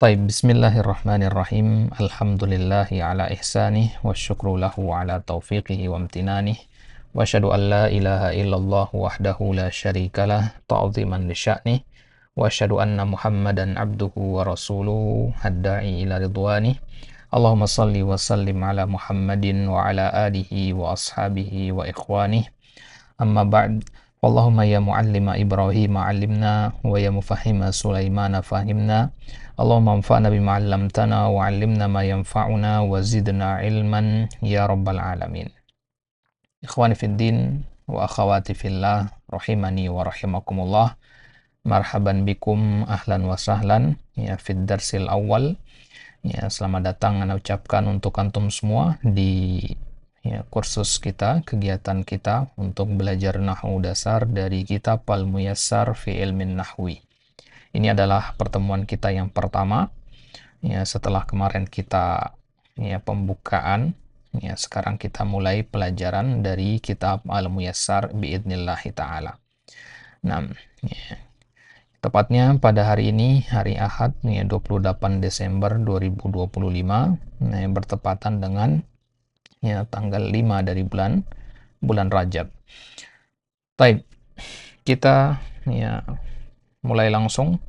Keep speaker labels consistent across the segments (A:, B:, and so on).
A: Taib, bismillahirrahmanirrahim. Alhamdulillahi ala ihsanih wa syukru lahu ala taufiqihi wa amtinanih. Wa asyhadu an la ilaha illallah wahdahu la syarikalah ta'ziman li sya'nih. Wa asyhadu anna Muhammadan abduhu wa rasuluhu hadda'i ila ridwanih. Allahumma salli wa sallim ala Muhammadin wa ala alihi wa ashabihi wa ikhwanih. Amma ba'd. Allahumma ya muallima Ibrahim allimna wa ya mufahhima Sulaiman fahimna. Allahumma anfa'na bima 'allamtana wa 'allimna ma yanfa'una wa zidna ilman ya rabbal alamin. Ikhwani fid din wa akhawati fillah rahimani wa rahimakumullah. Marhaban bikum ahlan wa sahlan ya fid darsil awal. Ya, selamat datang ana ucapkan untuk antum semua di kursus kita, kegiatan kita untuk belajar nahwu dasar dari kitab Al-Muyassar fi Ilmin Nahwi. Ini adalah pertemuan kita yang pertama. Ya, setelah kemarin kita pembukaan, sekarang kita mulai pelajaran dari kitab Al-Muyassar biidnillahi ta'ala. Nah, tepatnya pada hari ini, hari Ahad, 28 Desember 2025, yang bertepatan dengan tanggal 5 dari bulan Rajab. Baik, kita mulai langsung.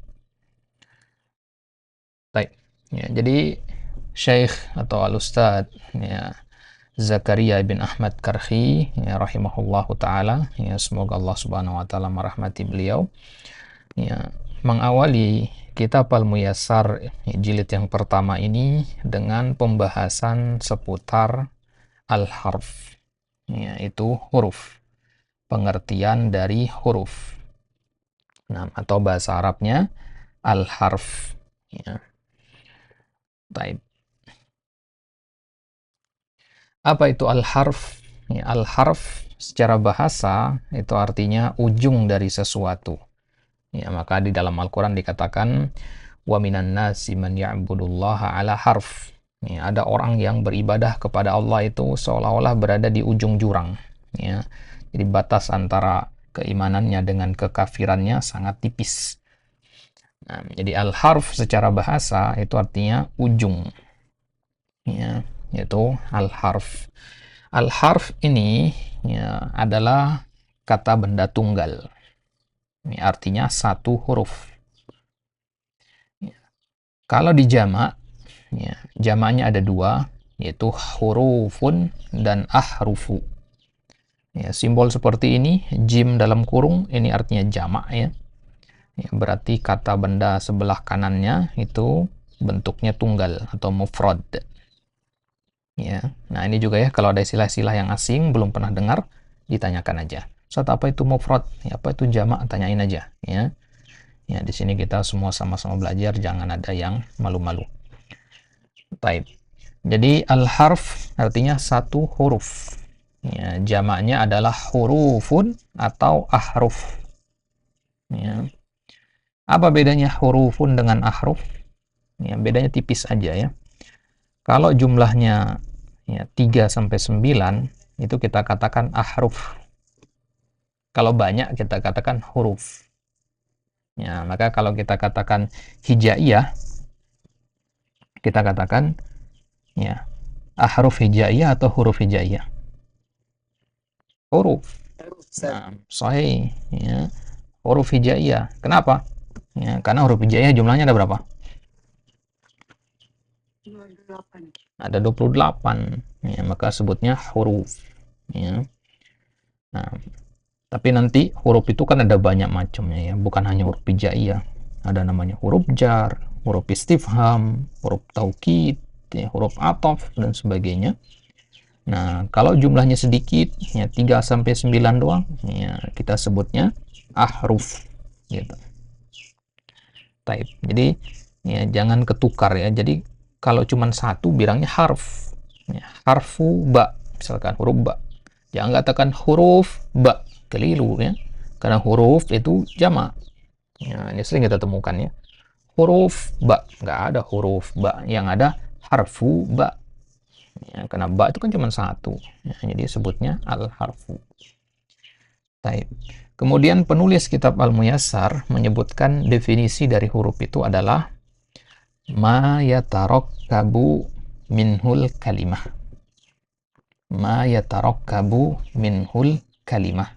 A: Baik, jadi Syekh atau Al-Ustadz Zakaria bin Ahmad Karhi rahimahullahu ta'ala, semoga Allah subhanahu wa ta'ala merahmati beliau, mengawali kitab Al-Muyassar jilid yang pertama ini dengan pembahasan seputar al-harf, yaitu huruf, pengertian dari huruf. Nah, atau bahasa Arabnya al-harf. Baik. Apa itu al-harf? Al-harf secara bahasa itu artinya ujung dari sesuatu. Maka di dalam Al-Quran dikatakan wa minan nasi man ya'budullaha ala harf. Ada orang yang beribadah kepada Allah itu seolah-olah berada di ujung jurang. Jadi batas antara keimanannya dengan kekafirannya sangat tipis. Nah, jadi al-harf secara bahasa itu artinya ujung. Yaitu al-harf. Al-harf ini adalah kata benda tunggal. Ini artinya satu huruf. Kalau di jamak, jamaknya ada dua, yaitu hurufun dan ahrufu. Simbol seperti ini, jim dalam kurung, ini artinya jamak ya. Berarti kata benda sebelah kanannya itu bentuknya tunggal atau mufrad. Nah ini juga ya, kalau ada istilah-istilah yang asing belum pernah dengar, ditanyakan aja. Ustaz, apa itu mufrad? Apa itu jamak? Tanyain aja ya. Di sini kita semua sama-sama belajar, jangan ada yang malu-malu. Taib. Jadi al-harf artinya satu huruf. Jamaknya adalah hurufun atau ahruf. Apa bedanya hurufun dengan ahruf? Bedanya tipis aja ya. Kalau jumlahnya 3 sampai 9 itu kita katakan ahruf. Kalau banyak kita katakan huruf. Maka kalau kita katakan hijaiyah, kita katakan ahruf hijaiyah atau huruf hijaiyah? Huruf. Nah, sahih huruf hijaiyah. Kenapa? Karena huruf hijaiyah jumlahnya ada berapa?
B: 28.
A: Ada 28. Maka sebutnya huruf. Nah, tapi nanti huruf itu kan ada banyak macamnya ya, bukan hanya huruf hijaiyah. Ada namanya huruf jar, huruf istifham, huruf taukid, huruf ataf dan sebagainya. Nah, kalau jumlahnya sedikit, 3 sampai 9 doang, kita sebutnya ahruf gitu. Taib. Jadi jangan ketukar ya. Jadi kalau cuma satu bilangnya harf. Harfu ba, misalkan huruf ba. Jangan katakan huruf ba, keliru ya. Karena huruf itu jamak. Ini sering kita temukan ya. Huruf ba, nggak ada huruf ba, yang ada harfu ba. Karena ba itu kan cuma satu. Jadi sebutnya al-harfu. Taib. Kemudian penulis kitab Al-Muyassar menyebutkan definisi dari huruf itu adalah Ma yatarakkabu minhul kalimah. Ma yatarakkabu minhul kalimah.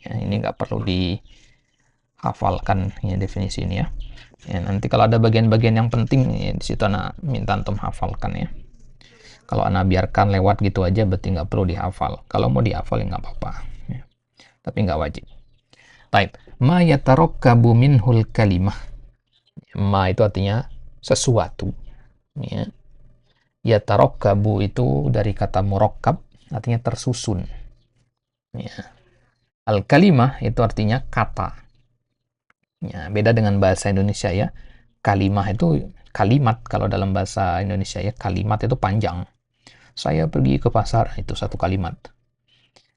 A: Ya, ini nggak perlu dihafalkan ya definisi ini ya. Ya, nanti kalau ada bagian-bagian yang penting ya, di situ anak minta antum hafalkan ya. Kalau anak biarkan lewat gitu aja berarti nggak perlu dihafal. Kalau mau dihafal ya nggak apa-apa. Ya. Tapi nggak wajib. Taib. Ma yatarakkabu minhul kalimah. Ma itu artinya sesuatu. Ya. Yatarakkabu itu dari kata murakkab, artinya tersusun. Ya. Al-kalimah itu artinya kata. Ya, beda dengan bahasa Indonesia ya. Kalimah itu kalimat, kalau dalam bahasa Indonesia ya, kalimat itu panjang. Saya pergi ke pasar, itu satu kalimat.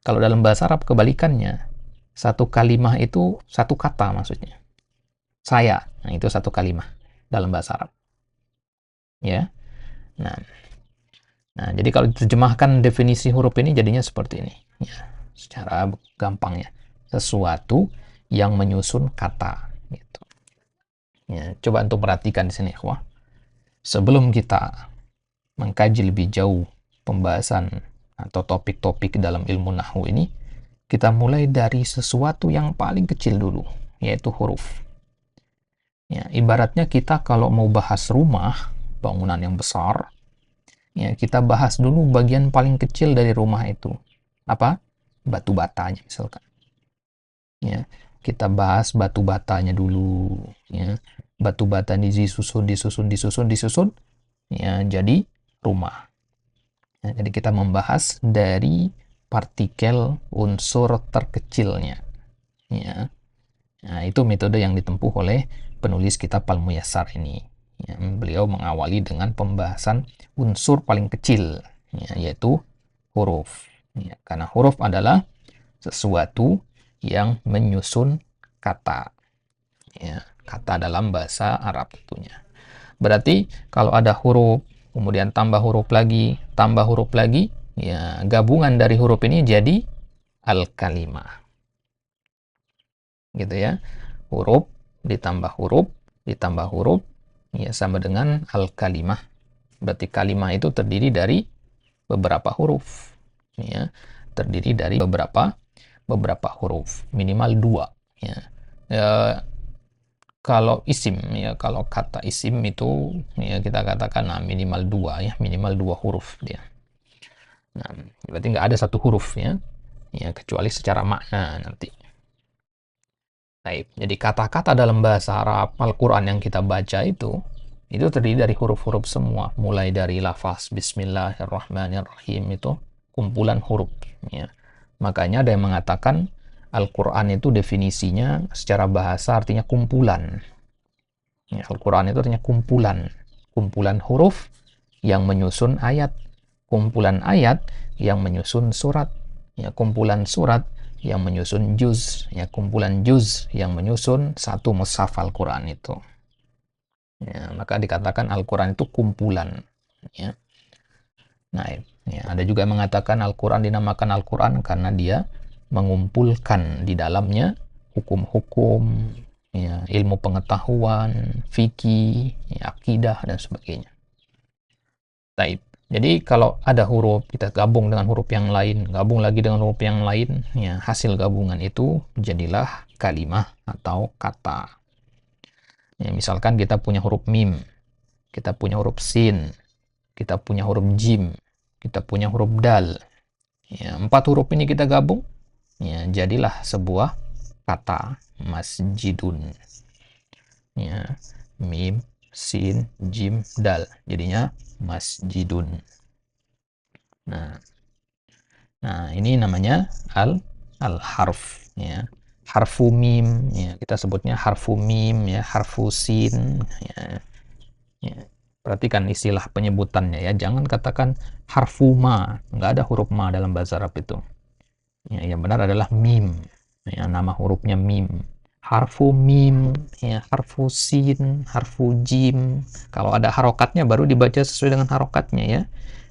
A: Kalau dalam bahasa Arab kebalikannya, satu kalimah itu satu kata maksudnya. Saya, nah itu satu kalimah dalam bahasa Arab. Ya. Nah, jadi kalau diterjemahkan definisi huruf ini jadinya seperti ini. Ya, secara gampang ya. Sesuatu yang menyusun kata gitu. Ya, coba untuk perhatikan di sini, wah. Sebelum kita mengkaji lebih jauh pembahasan atau topik-topik dalam ilmu nahwu ini, kita mulai dari sesuatu yang paling kecil dulu, yaitu huruf. Ya, ibaratnya kita kalau mau bahas rumah, bangunan yang besar, ya kita bahas dulu bagian paling kecil dari rumah itu. Apa? Batu batanya misalkan. Ya, kita bahas batu batanya dulu, ya. Batu bata ini disusun, ya jadi rumah. Ya, jadi kita membahas dari partikel unsur terkecilnya. Ya. Nah, itu metode yang ditempuh oleh penulis kitab Al-Muyassar ini. Ya, beliau mengawali dengan pembahasan unsur paling kecil, ya, yaitu huruf. Ya, karena huruf adalah sesuatu yang menyusun kata. Ya, kata dalam bahasa Arab tentunya. Berarti kalau ada huruf, kemudian tambah huruf lagi, ya gabungan dari huruf ini jadi al-kalimah. Gitu ya. Huruf ditambah huruf, ya sama dengan al-kalimah. Berarti kalimah itu terdiri dari beberapa huruf. Ya, terdiri dari beberapa huruf, minimal 2. Ya. Kalau isim ya, kalau kata isim itu ya kita katakan minimal 2 ya, minimal 2 huruf dia. Nah, berarti nggak ada satu huruf ya, kecuali secara makna nanti. Baik, jadi kata-kata dalam bahasa Arab Al-Quran yang kita baca itu terdiri dari huruf-huruf semua, mulai dari lafaz Bismillahirrahmanirrahim itu kumpulan huruf. Ya. Makanya ada yang mengatakan Al-Quran itu definisinya secara bahasa artinya kumpulan. Ya, Al-Quran itu artinya kumpulan huruf yang menyusun ayat, kumpulan ayat yang menyusun surat, ya, kumpulan surat yang menyusun juz, ya, kumpulan juz yang menyusun satu mushaf Al-Quran itu. Ya, maka dikatakan Al-Quran itu kumpulan. Ya. Nah, ya, ada juga yang mengatakan Al-Quran dinamakan Al-Quran karena dia mengumpulkan di dalamnya hukum-hukum, ya, ilmu pengetahuan, fikih, ya, akidah, dan sebagainya. Taib. Jadi kalau ada huruf, kita gabung dengan huruf yang lain, gabung lagi dengan huruf yang lain, ya, hasil gabungan itu jadilah kalimah atau kata. Ya, misalkan kita punya huruf mim, kita punya huruf sin, kita punya huruf jim, kita punya huruf dal. Ya, 4 huruf ini kita gabung, ya, jadilah sebuah kata masjidun. Ya, mim, sin, jim, dal. Jadinya masjidun. Nah, ini namanya al-harf, ya. Harfu mim, ya, kita sebutnya harfu mim, ya, harfu sin, ya. Ya. Perhatikan istilah penyebutannya ya, jangan katakan harfu ma, nggak ada huruf ma dalam bahasa Arab itu. Ya, yang benar adalah mim, ya, nama hurufnya mim. Harfu mim, ya, harfu sin, harfu jim. Kalau ada harokatnya baru dibaca sesuai dengan harokatnya ya.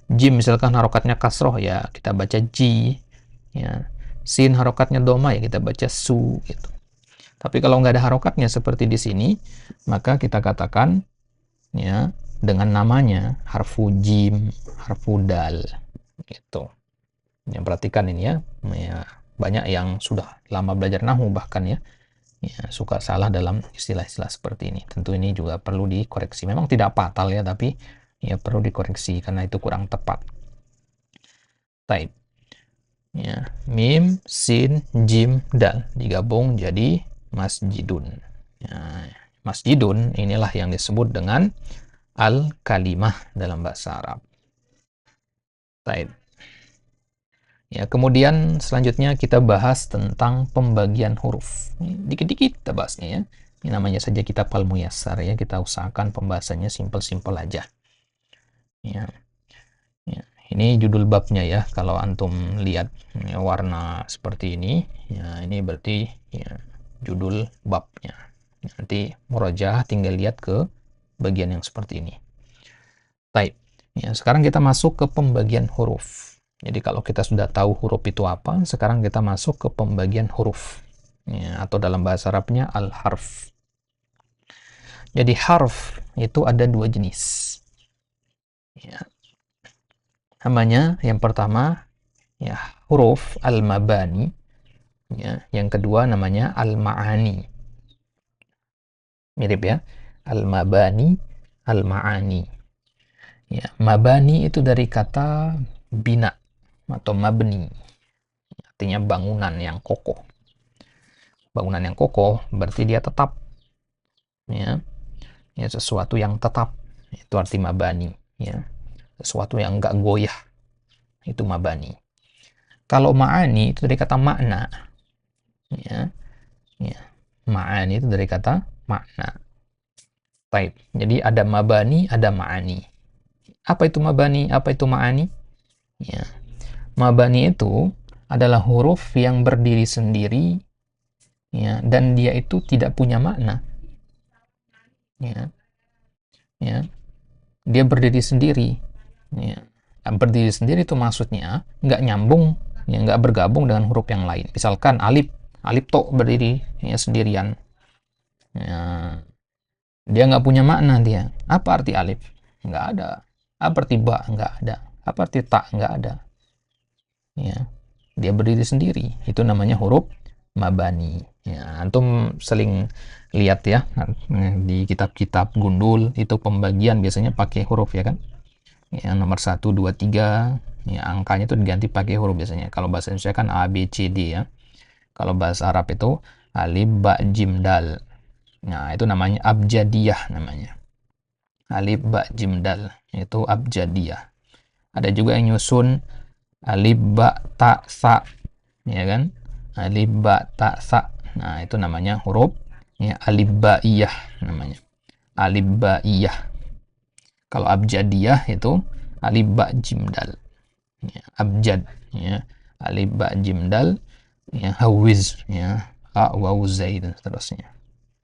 A: Jim misalkan harokatnya kasroh ya kita baca ji, ya. Sin harokatnya doma ya kita baca su gitu. Tapi kalau nggak ada harokatnya seperti di sini, maka kita katakan ya dengan namanya harfu jim, harfu dal gitu. Ya, perhatikan ini ya. Ya, banyak yang sudah lama belajar nahwu bahkan ya, suka salah dalam istilah-istilah seperti ini. Tentu ini juga perlu dikoreksi. Memang tidak fatal ya, tapi ya perlu dikoreksi karena itu kurang tepat. Taib. Ya, mim, sin, jim, dal digabung jadi masjidun. Ya, masjidun inilah yang disebut dengan al-kalimah dalam bahasa Arab. Taib. Ya, kemudian selanjutnya kita bahas tentang pembagian huruf. Dikit-dikit kita bahasnya ya. Ini namanya saja kitab Al-Muyassar ya. Kita usahakan pembahasannya simpel-simpel aja. Ya. Ya. Ini judul babnya ya. Kalau antum lihat ya, warna seperti ini, ya ini berarti ya, judul babnya. Nanti murojaah tinggal lihat ke bagian yang seperti ini. Baik. Ya, sekarang kita masuk ke pembagian huruf. Jadi kalau kita sudah tahu huruf itu apa, sekarang kita masuk ke pembagian huruf. Ya, atau dalam bahasa Arabnya al-harf. Jadi harf itu ada dua jenis. Ya. Namanya yang pertama ya huruf al-mabani. Ya, yang kedua namanya al-ma'ani. Mirip ya. Al-mabani, al-ma'ani. Ya, mabani itu dari kata bina atau mabni, artinya bangunan yang kokoh. Bangunan yang kokoh berarti dia tetap, ya, ya sesuatu yang tetap, itu arti mabani, ya, sesuatu yang enggak goyah, itu mabani. Kalau ma'ani itu dari kata makna, ya, ya, ma'ani itu dari kata makna. Baik, jadi ada mabani, ada ma'ani. Apa itu mabani? Apa itu ma'ani? Ya, mabani itu adalah huruf yang berdiri sendiri, ya, dan dia itu tidak punya makna. Ya, ya, dia berdiri sendiri. Ya. Berdiri sendiri itu maksudnya nggak nyambung, ya, nggak bergabung dengan huruf yang lain. Misalkan alif, alif to berdiri ya, sendirian. Ya, dia nggak punya makna dia. Apa arti alif? Nggak ada. Apa arti ba? Nggak ada. Apa arti ta? Nggak ada. Ya, dia berdiri sendiri. Itu namanya huruf mabani. Ya, antum sering lihat ya di kitab-kitab gundul itu pembagian biasanya pakai huruf ya kan. Yang nomor 1, 2, 3 ya, angkanya itu diganti pakai huruf biasanya. Kalau bahasa Indonesia kan A, B, C, D ya. Kalau bahasa Arab itu alif, ba, jim, dal. Nah, itu namanya abjadiyah namanya. Alif, ba, jim, dal. Itu abjadiyah. Ada juga yang nyusun alif, ba, ta, sa. Ya kan? Alif, ba, ta, sa. Nah, itu namanya huruf ya, alif, baiyah namanya. Alif, baiyah. Kalau abjadiyah itu alif, ba, jim, dal. Ya, abjad ya, alif, ba, jim, dal, ya, hawiz ya, a, waw, zai dan seterusnya.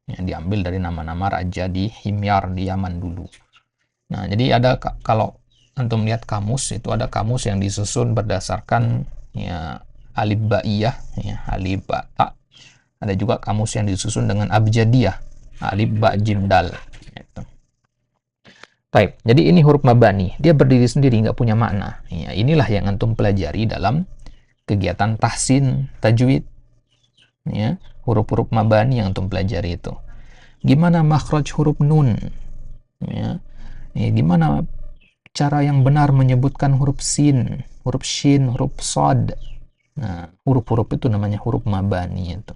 A: Ya, diambil dari nama-nama raja di Himyar di Yaman dulu. Nah, jadi ada kalau antum lihat kamus itu ada kamus yang disusun berdasarkan ya alif baiyah ya, alif ba ta. Ada juga kamus yang disusun dengan abjadiyah, alif ba jim dal gitu. Baik, jadi ini huruf mabani, dia berdiri sendiri, nggak punya makna. Ya, inilah yang antum pelajari dalam kegiatan tahsin, tajwid. Ya, huruf-huruf mabani yang antum pelajari itu. Gimana makhraj huruf nun? Ya, gimana cara yang benar menyebutkan huruf sin, huruf shin, huruf sod? Nah, huruf-huruf itu namanya huruf mabani itu.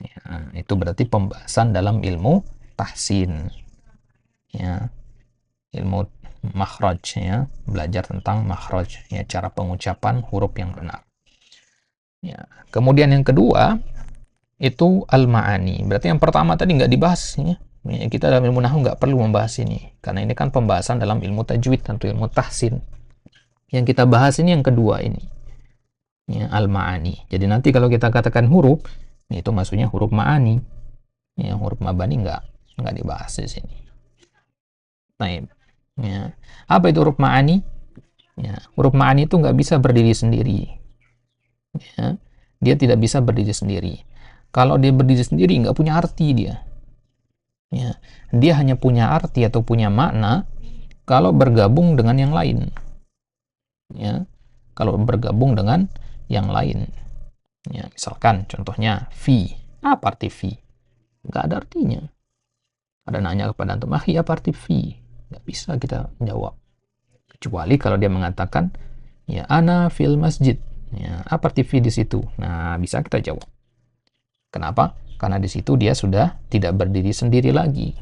A: Ya, itu berarti pembahasan dalam ilmu tahsin. Ya, ilmu makhraj ya, belajar tentang makhraj ya, cara pengucapan huruf yang benar. Ya, kemudian yang kedua itu al-ma'ani. Berarti yang pertama tadi nggak dibahas ya. Ya, kita dalam ilmu nahwu nggak perlu membahas ini karena ini kan pembahasan dalam ilmu tajwid, tentu ilmu tahsin. Yang kita bahas ini yang kedua ini. Ya, al-ma'ani. Jadi nanti kalau kita katakan huruf, itu maksudnya huruf ma'ani. Ya, huruf mabani nggak dibahas di sini. Nah, ya. Apa itu huruf ma'ani? Ya, huruf ma'ani itu nggak bisa berdiri sendiri. Ya, dia tidak bisa berdiri sendiri. Kalau dia berdiri sendiri nggak punya arti dia. Ya, dia hanya punya arti atau punya makna kalau bergabung dengan yang lain. Ya, kalau bergabung dengan yang lain. Ya, misalkan contohnya fi. Apa arti fi? Nggak ada artinya. Ada nanya kepada antum, apa arti fi? Nggak bisa kita jawab. Kecuali kalau dia mengatakan, ya ana fil masjid. Ya, apa arti fi di situ? Nah, bisa kita jawab. Kenapa? Karena di situ dia sudah tidak berdiri sendiri lagi.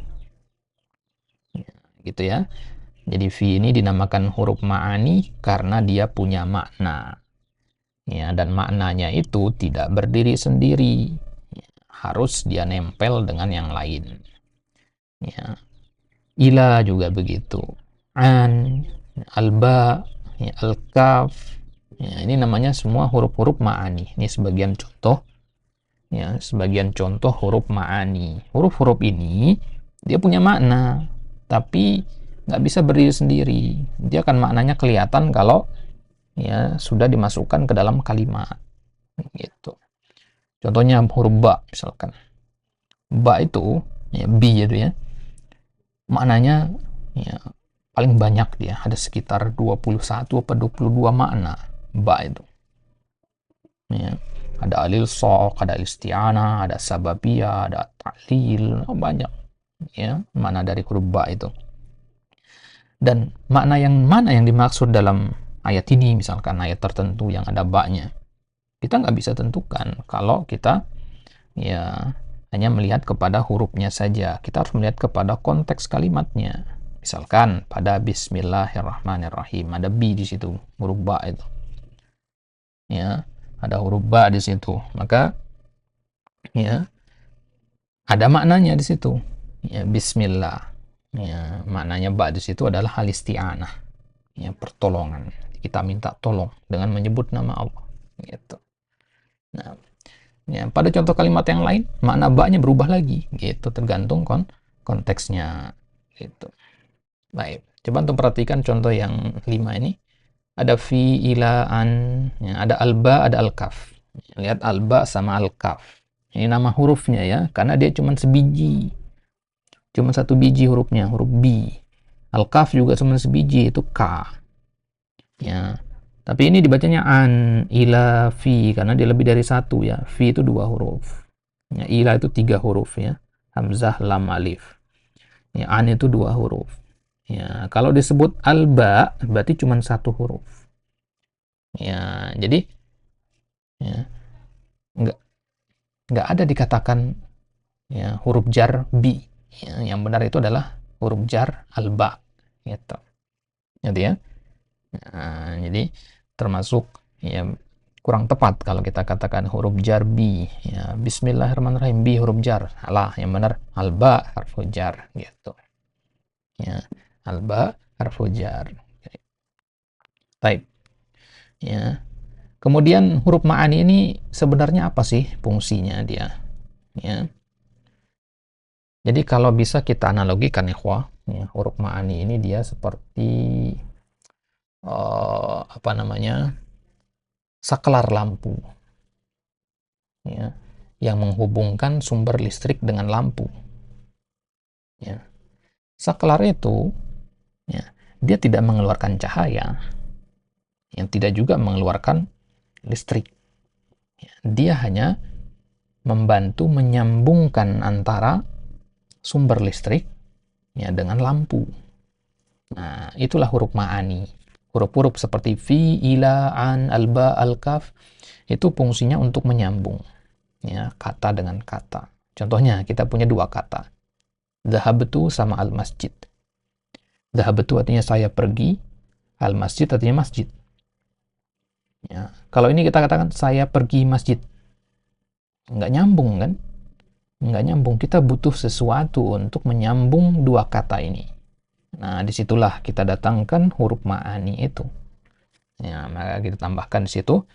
A: Ya, gitu ya. Jadi fi ini dinamakan huruf ma'ani karena dia punya makna. Ya, dan maknanya itu tidak berdiri sendiri. Ya, harus dia nempel dengan yang lain. Ya, ila juga begitu. An, alba, ya, al-kaf. Ya, ini namanya semua huruf-huruf ma'ani. Ini sebagian contoh. Ya, sebagian contoh huruf ma'ani. Huruf-huruf ini dia punya makna, tapi nggak bisa berdiri sendiri. Dia akan maknanya kelihatan kalau ya sudah dimasukkan ke dalam kalimat. Gitu. Contohnya huruf ba misalkan. Ba itu, ya, bi itu ya, maknanya ya paling banyak dia, ada sekitar 21 atau 22 makna ba itu. Ya. Ada alil sok, ada isti'anah, ada sababiyah, ada ta'lil, banyak ya makna dari huruf ba itu. Dan makna yang mana yang dimaksud dalam ayat ini, misalkan ayat tertentu yang ada ba-nya, kita nggak bisa tentukan kalau kita ya hanya melihat kepada hurufnya saja. Kita harus melihat kepada konteks kalimatnya. Misalkan pada Bismillahirrahmanirrahim ada bi di situ, huruf ba itu. Ya, ada huruf ba di situ. Maka ya ada maknanya di situ. Ya, Bismillah. Ya, maknanya ba di situ adalah al-isti'anah. Ya, pertolongan. Kita minta tolong dengan menyebut nama Allah. Gitu. Nah, ya, pada contoh kalimat yang lain, makna ba-nya berubah lagi, gitu, tergantung konteksnya, gitu. Baik, coba untuk perhatikan contoh yang 5 ini. Ada fi, ila, an, ya, ada alba, ada al-kaf. Lihat alba sama al-kaf. Ini nama hurufnya ya, karena dia cuma sebiji. Cuma satu biji hurufnya, huruf B. Al-kaf juga cuma sebiji, itu K. Ya, tapi ini dibacanya an, ila, fi, karena dia lebih dari satu ya. Fi itu 2 huruf. Ya, ila itu 3 huruf ya. Hamzah, lam, alif. Ya, an itu 2 huruf. Ya, kalau disebut alba berarti cuma 1 huruf. Ya, jadi ya, nggak nggak ada dikatakan ya huruf jar bi. Ya, yang benar itu adalah huruf jar alba. Gitu. Gitu ya. Nah, jadi termasuk ya kurang tepat kalau kita katakan huruf jar bi. Ya, Bismillahirrahmanirrahim, bi huruf jar. Alah, yang benar alba harfu jar gitu. Ya, alba harfu jar. Baik. Ya. Kemudian huruf ma'ani ini sebenarnya apa sih fungsinya dia? Ya. Jadi kalau bisa kita analogikan ikhwah, ya, huruf ma'ani ini dia seperti apa namanya? Saklar lampu. Ya, yang menghubungkan sumber listrik dengan lampu. Ya. Saklar itu ya, dia tidak mengeluarkan cahaya, yang tidak juga mengeluarkan listrik. Ya, dia hanya membantu menyambungkan antara sumber listrik ya dengan lampu. Nah, itulah huruf ma'ani. Huruf-huruf seperti fi, ila, an, alba, al-kaf itu fungsinya untuk menyambung ya kata dengan kata. Contohnya kita punya 2 kata. Dhahabtu sama al-masjid. Dhahabtu artinya saya pergi, al-masjid artinya masjid. Ya. Kalau ini kita katakan saya pergi masjid. Nggak nyambung kan? Nggak nyambung. Kita butuh sesuatu untuk menyambung 2 kata ini. Nah, disitulah kita datangkan huruf ma'ani itu. Ya, maka kita tambahkan di situ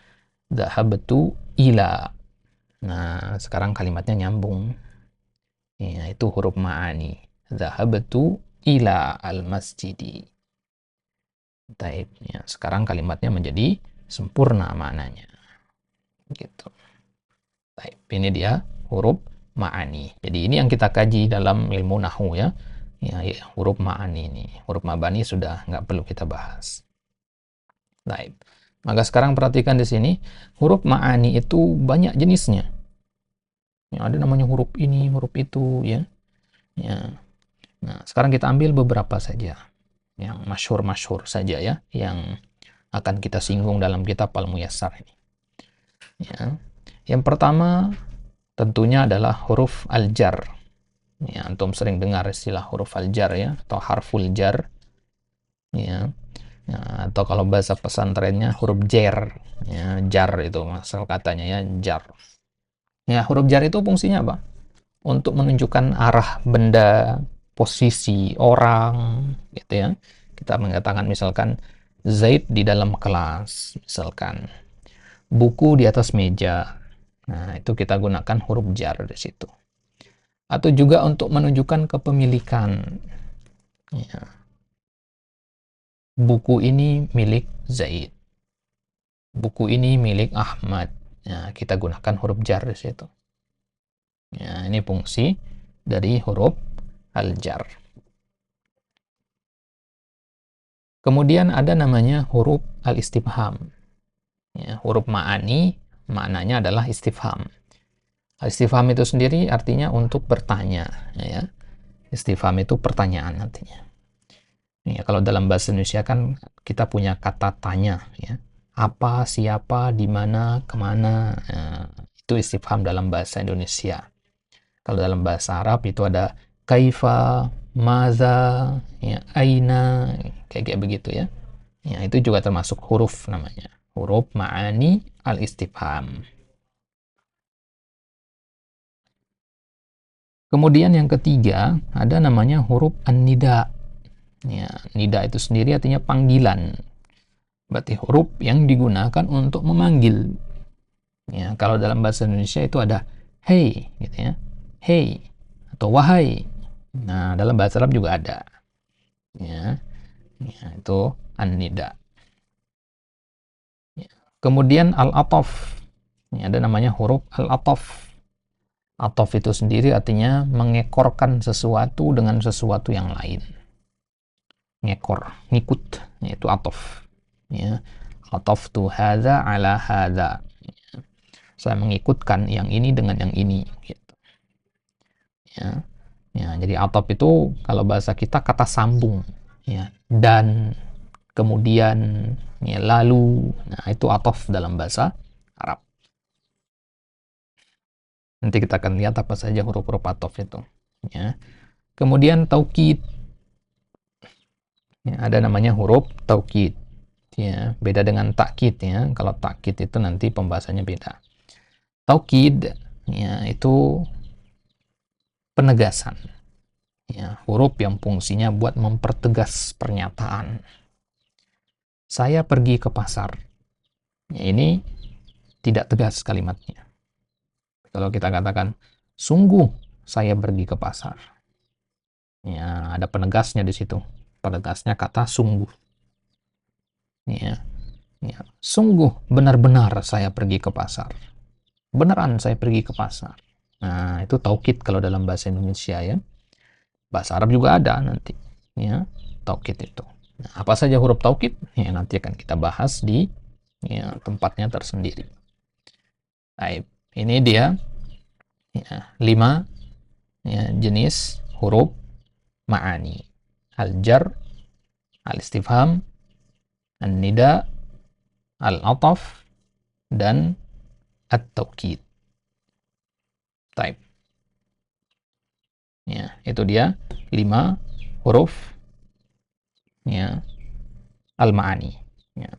A: dhahabtu ila. Nah, sekarang kalimatnya nyambung. Ya, itu huruf ma'ani. Dhahabtu ila al-masjidi. Taib. Ya, sekarang kalimatnya menjadi sempurna maknanya. Gitu. Taib. Ini dia huruf ma'ani. Jadi ini yang kita kaji dalam ilmu nahwu ya. Ya, huruf ma'ani ini. Huruf mabani sudah nggak perlu kita bahas. Baik. Maka sekarang perhatikan di sini, huruf ma'ani itu banyak jenisnya. Ya, ada namanya huruf ini, huruf itu ya. Ya. Nah, sekarang kita ambil beberapa saja. Yang masyhur-masyhur saja ya, yang akan kita singgung dalam kitab Al-Muyassar ini. Ya. Yang pertama tentunya adalah huruf al-jar. Ya, antum sering dengar istilah huruf al-jar ya, atau harful jar. Ya. Ya, atau kalau bahasa pesantrennya huruf jar. Ya, jar itu masal katanya ya, jar. Ya, huruf jar itu fungsinya apa? Untuk menunjukkan arah benda, posisi orang, gitu ya. Kita mengatakan misalkan Zaid di dalam kelas, misalkan buku di atas meja. Nah, itu kita gunakan huruf jar di situ. Atau juga untuk menunjukkan kepemilikan. Ya. Buku ini milik Zaid. Buku ini milik Ahmad. Ya, kita gunakan huruf jar di situ. Ya, ini fungsi dari huruf al-jar. Kemudian ada namanya huruf al-istifham. Ya, huruf ma'ani maknanya adalah istifham. Istifham itu sendiri artinya untuk bertanya, ya. Istifham itu pertanyaan artinya. Ya, kalau dalam bahasa Indonesia kan kita punya kata tanya, ya. Apa, siapa, di mana, kemana, itu istifham dalam bahasa Indonesia. Kalau dalam bahasa Arab itu ada kaifa, maza, ya, aina, kayak begitu ya. Ya, itu juga termasuk huruf namanya. Huruf ma'ani al-istifham. Kemudian yang ketiga, ada namanya huruf an-nida. Ya, nida itu sendiri artinya panggilan. Berarti huruf yang digunakan untuk memanggil. Ya, kalau dalam bahasa Indonesia itu ada hey, gitu ya. Hey atau wahai. Nah, dalam bahasa Arab juga ada. Ya, ya itu an-nida. Ya. Kemudian al-ataf. Ya, ada namanya huruf al-ataf. Atof itu sendiri artinya mengekorkan sesuatu dengan sesuatu yang lain. Ngekor, ngikut, yaitu atof. Ya. Atof tu hadza ala hadza. Saya mengikutkan yang ini dengan yang ini. Gitu. Ya. Ya, jadi atof itu kalau bahasa kita kata sambung. Ya. Dan, kemudian, ya, lalu. Nah, itu atof dalam bahasa Arab. Nanti kita akan lihat apa saja huruf-huruf atof itu. Ya. Kemudian taukid. Ya, ada namanya huruf taukid. Ya, beda dengan takkid ya. Kalau takkid itu nanti pembahasannya beda. Taukid ya itu penegasan. Ya, huruf yang fungsinya buat mempertegas pernyataan. Saya pergi ke pasar. Ya, ini tidak tegas kalimatnya. Kalau kita katakan sungguh saya pergi ke pasar. Ya, ada penegasnya di situ. Penegasnya kata sungguh. Ya, ya. Sungguh benar-benar saya pergi ke pasar. Beneran saya pergi ke pasar. Nah, itu taukid kalau dalam bahasa Indonesia ya. Bahasa Arab juga ada nanti. Ya, taukid itu. Nah, apa saja huruf taukid? Ya, nanti akan kita bahas di ya, tempatnya tersendiri. Baik, ini dia ya, 5 ya, jenis huruf ma'ani. Al-jar, al-istifham, an-nida, al-ataf, dan at-taukid. Baik. Ya, itu dia 5 huruf ya al-ma'ani. Ya.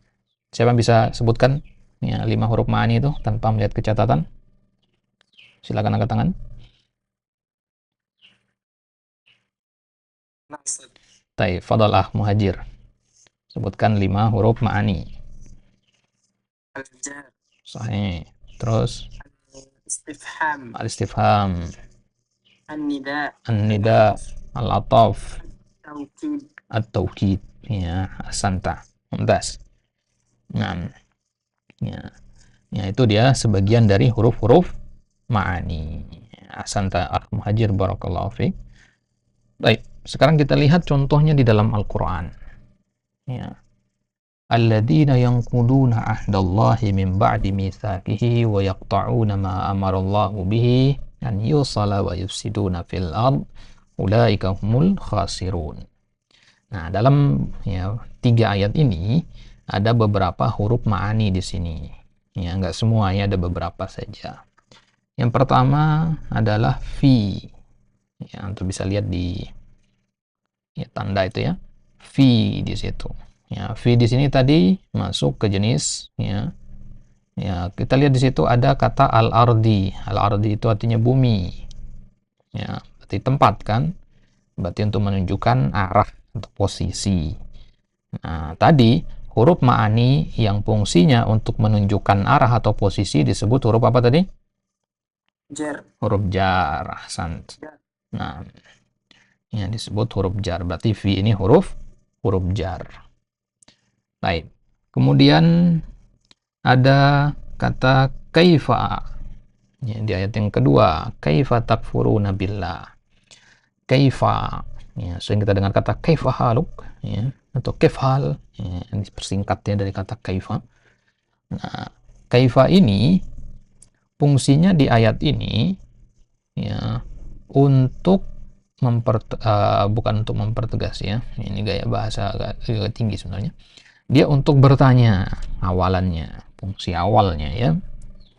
A: Siapa bisa sebutkan ya 5 huruf ma'ani itu tanpa melihat kecatatan? Silakan angkat tangan. Taib, fadalah Muhajir. Sebutkan 5 huruf ma'ani.
B: Al-jar,
A: Sahih. Terus
B: istifham,
A: al-istifham,
B: an-nida,
A: an-nida, al-ataf,
B: taukid.
A: at-taukid. Ya, asanta. Mumtaz. Nah, ya. Ya, itu dia sebagian dari huruf-huruf ma'ani. Ahsanta Akh Muhajir, barakallahu fiik. Baik, sekarang kita lihat contohnya di dalam Al-Qur'an. Ya. Alladzina yanquduna ahdallahi min ba'di mitsaqihi wa yaqta'una ma amarallahu bihi an yusala wa yufsiduna fil ard ulaika humul khasirun. Nah, dalam ya 3 ayat ini ada beberapa huruf ma'ani di sini. Ya, enggak semuanya, ada beberapa saja. Yang pertama adalah fi. Ya, untuk bisa lihat di ya, tanda itu ya. Fi di situ. Ya, fi di sini tadi masuk ke jenis ya. Ya, kita lihat di situ ada kata al-ardi. Al-ardi itu artinya bumi. Ya, berarti tempat kan? Berarti untuk menunjukkan arah atau posisi. Nah, tadi huruf ma'ani yang fungsinya untuk menunjukkan arah atau posisi disebut huruf apa tadi?
B: Jar.
A: Huruf jar. Ahsant. Nah, yang disebut huruf jar. Berarti fi ini huruf jar. Baik. Kemudian ada kata kaifa. Ya, di ayat yang kedua, kaifa takfuruna billah. Kaifa. Ya, sering kita dengar kata kaifa haluk, ya, atau kaifhal, ya, ini persingkatnya dari kata kaifa. Nah, kaifa ini fungsinya di ayat ini ya untuk bukan untuk mempertegas ya. Ini gaya bahasa agak tinggi sebenarnya. Dia untuk bertanya awalannya, fungsi awalnya ya.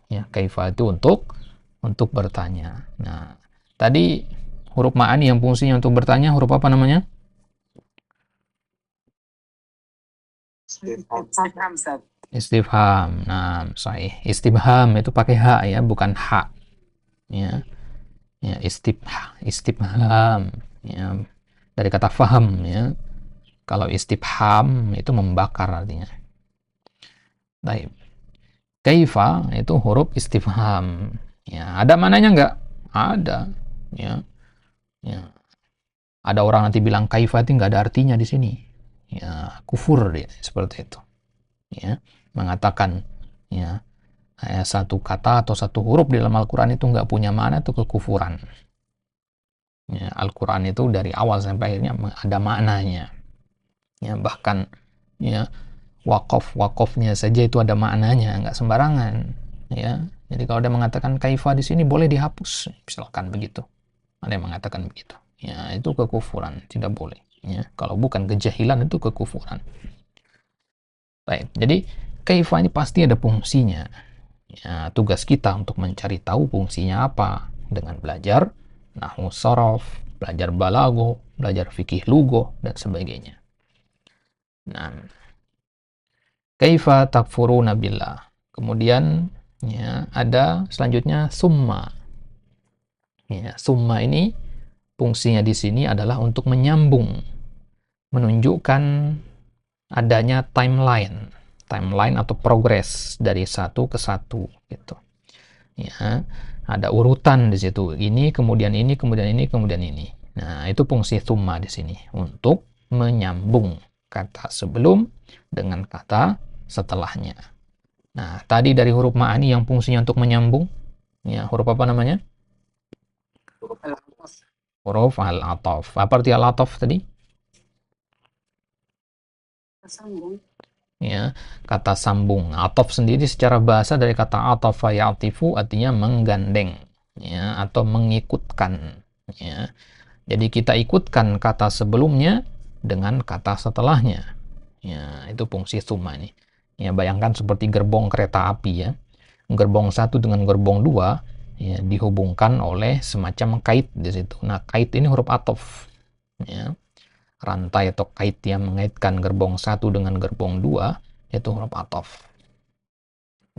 A: Ya, kaifa itu untuk bertanya. Nah, tadi huruf ma'ani yang fungsinya untuk bertanya huruf apa namanya?
B: Istifham, Ustaz.
A: Istifham. Nah, sahih. Istifham itu pakai ha ya, bukan ha. Ya. Ya, istifham ya, dari kata faham ya. Kalau istifham itu membakar artinya. Baik. Kaifa itu huruf istifham. Ya, ada mananya enggak? Ada. Ya. Ya. Ada orang nanti bilang kaifa itu enggak ada artinya di sini. Ya, kufur dia seperti itu. Ya, mengatakan ya satu kata atau satu huruf di dalam Al-Qur'an itu enggak punya makna, itu kekufuran. Ya, Al-Quran itu dari awal sampai akhirnya ada maknanya. Ya, bahkan ya wakofnya saja itu ada maknanya, nggak sembarangan. Ya, jadi kalau dia mengatakan kaifa di sini boleh dihapus, misalkan begitu. Ada yang mengatakan begitu. Ya, itu kekufuran, tidak boleh. Ya, kalau bukan kejahilan itu kekufuran. Baik, jadi kaifa ini pasti ada fungsinya. Ya, tugas kita untuk mencari tahu fungsinya apa dengan belajar nahwu sorof, belajar balago, belajar fikih lugo, dan sebagainya. Nah, kaifa takfuruna billah. Kemudian ya, ada selanjutnya summa. Ya, summa ini fungsinya di sini adalah untuk menyambung, menunjukkan adanya timeline atau progres dari satu ke satu gitu. Ya, ada urutan di situ. Ini, kemudian ini, kemudian ini, kemudian ini. Nah, itu fungsi summa di sini untuk menyambung kata sebelum dengan kata setelahnya. Nah, tadi dari huruf ma'ani yang fungsinya untuk menyambung, ya, huruf apa namanya? Huruf al-ataf. Apa arti al-ataf tadi?
B: Sambung.
A: Ya, kata sambung. Ataf sendiri secara bahasa dari kata atafa ya'tifu artinya menggandeng ya, atau mengikutkan ya. Jadi kita ikutkan kata sebelumnya dengan kata setelahnya. Ya, itu fungsi summa ini. Ya, bayangkan seperti gerbong kereta api ya. Gerbong satu dengan gerbong dua ya, dihubungkan oleh semacam kait di situ. Nah, kait ini huruf ataf. Ya. Rantai atau kait yang mengaitkan gerbong satu dengan gerbong dua itu huruf ataf.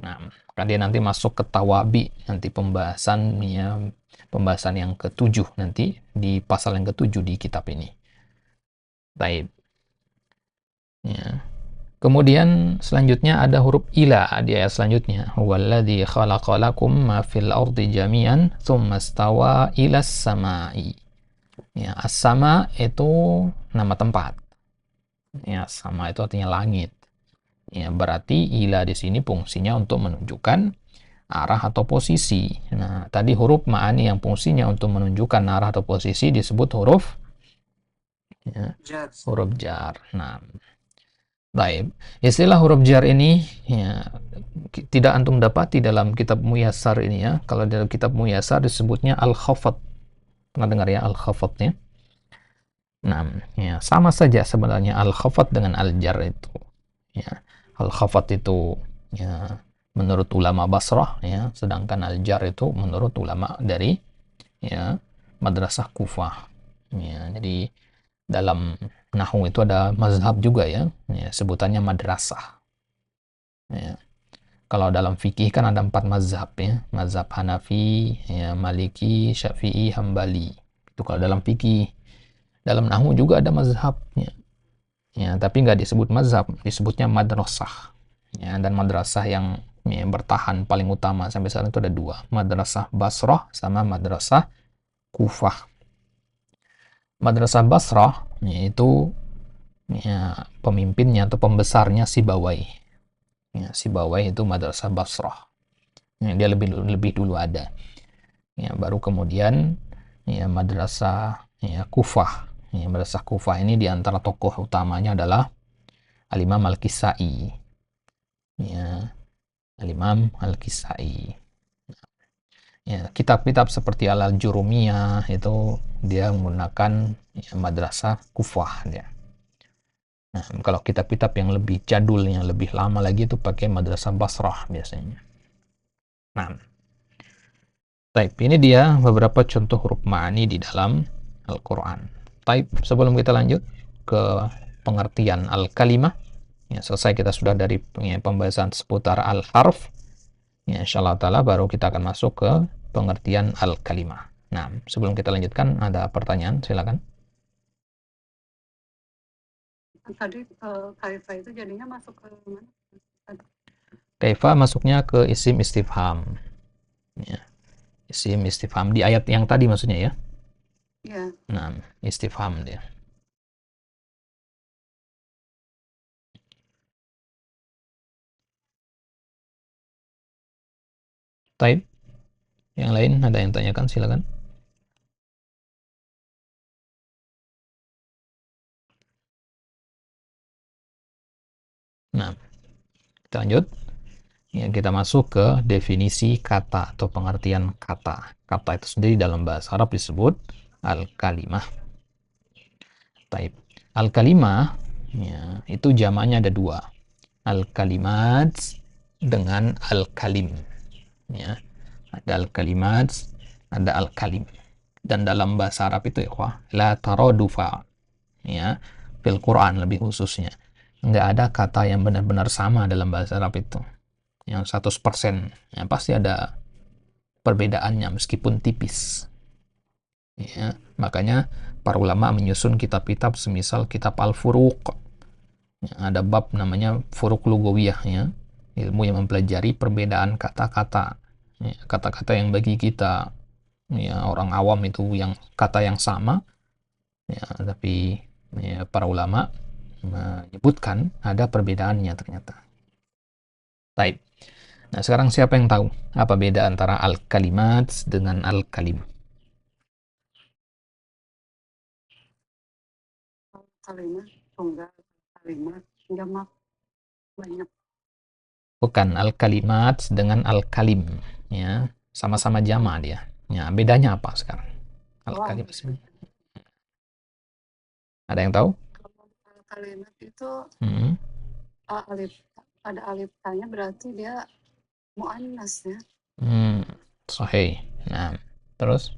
A: Nah, dia nanti masuk ke tawabi, nanti pembahasan yang ke-7 nanti di pasal yang ke-7 di kitab ini. Baik. Ya. Kemudian selanjutnya ada huruf ila di ayat selanjutnya. Walladzi khalaqalakum ma fil ardi jami'an tsumma stawa ilas samai. Ya, as-sama itu nama tempat. Ya, sama itu artinya langit. Ya, berarti ila di sini fungsinya untuk menunjukkan arah atau posisi. Nah, tadi huruf ma'ani yang fungsinya untuk menunjukkan arah atau posisi disebut huruf ya,
B: jar.
A: huruf jar. Nah, baik. Istilah huruf jar ini ya, tidak antum dapati dalam kitab Muyassar ini ya. Kalau dalam kitab Muyassar disebutnya al-khafat. Pernah dengar ya al-khafat ya? Nah, ya, sama saja sebenarnya al-khafat dengan al-jar itu. Ya, al-khafat itu ya menurut ulama Basrah ya, sedangkan al-jar itu menurut ulama dari ya madrasah Kufah. Ya, jadi dalam nahwu itu ada mazhab juga ya, ya sebutannya madrasah. Ya. Kalau dalam fikih kan ada 4 mazhab ya, mazhab Hanafi, ya, Maliki, Syafi'i, Hambali. Itu kalau dalam fikih. Dalam nahwu juga ada mazhabnya. Ya, tapi nggak disebut mazhab, disebutnya madrasah. Ya, dan madrasah yang ya, bertahan paling utama sampai sekarang itu ada 2, madrasah Basrah sama madrasah Kufah. Madrasah Basrah yaitu ya, pemimpinnya atau pembesarnya Sibawai. Ya, Sibawai itu madrasah Basrah. Ya, dia lebih dulu ada. Ya, baru kemudian ya madrasah ya Kufah. Ya, madrasah Kufah ini di antara tokoh utamanya adalah Al-Imam Al-Kisai. Ya, Al-Imam Al-Kisai. Ya, kitab-kitab seperti Al-Jurumiyah itu dia menggunakan ya, madrasah Kufah dia. Nah, kalau kitab-kitab yang lebih jadul, yang lebih lama lagi itu pakai madrasah Basrah biasanya. Nah, Taib, ini dia beberapa contoh huruf ma'ani di dalam Al-Quran. Taib, sebelum kita lanjut ke pengertian al-kalimah, ya, selesai kita sudah dari ya, pembahasan seputar al-harf, ya, insyaAllah ta'ala baru kita akan masuk ke pengertian al-kalimah. Nah, sebelum kita lanjutkan, ada pertanyaan, silakan.
B: Tadi kaifa itu jadinya masuk ke mana?
A: Kaifa masuknya ke isim istifham. Ya, isim istifham di ayat yang tadi maksudnya ya.
B: Ya.
A: Nah, istifham dia. Taib, yang lain ada yang tanyakan, silakan. Nah, kita lanjut. Ya, kita masuk ke definisi kata atau pengertian kata. Kata itu sendiri dalam bahasa Arab disebut al-kalimah. Taib. Al-kalimah ya, itu jamaknya ada 2. Al-kalimat dengan al-kalim. Ya. Ada al-kalimat, ada al-kalim. Dan dalam bahasa Arab itu ya, la tarodufa. Ya, fil Quran lebih khususnya. Nggak ada kata yang benar-benar sama dalam bahasa Arab itu. Yang 100%. Ya, pasti ada perbedaannya meskipun tipis. Ya, makanya para ulama menyusun kitab-kitab semisal kitab Al-Furuq. Ya, ada bab namanya Furuq Lugawiyah ya. Ilmu yang mempelajari perbedaan kata-kata. Ya, kata-kata yang bagi kita ya orang awam itu yang kata yang sama ya, tapi ya, para ulama menyebutkan ada perbedaannya ternyata. Baik. Nah, sekarang siapa yang tahu apa beda antara al-kalimat dengan al-kalim?
B: Kalimat tunggal, kalimat jamak banyak.
A: Bukan al-kalimat dengan al-kalim ya, sama-sama jama dia. Ya, bedanya apa sekarang? Al-kalimat. Ada yang tahu?
B: Kalau kalimat itu
A: Hmm.
B: alif, ada alif tanya berarti dia muannas ya.
A: Sahih. Nah, terus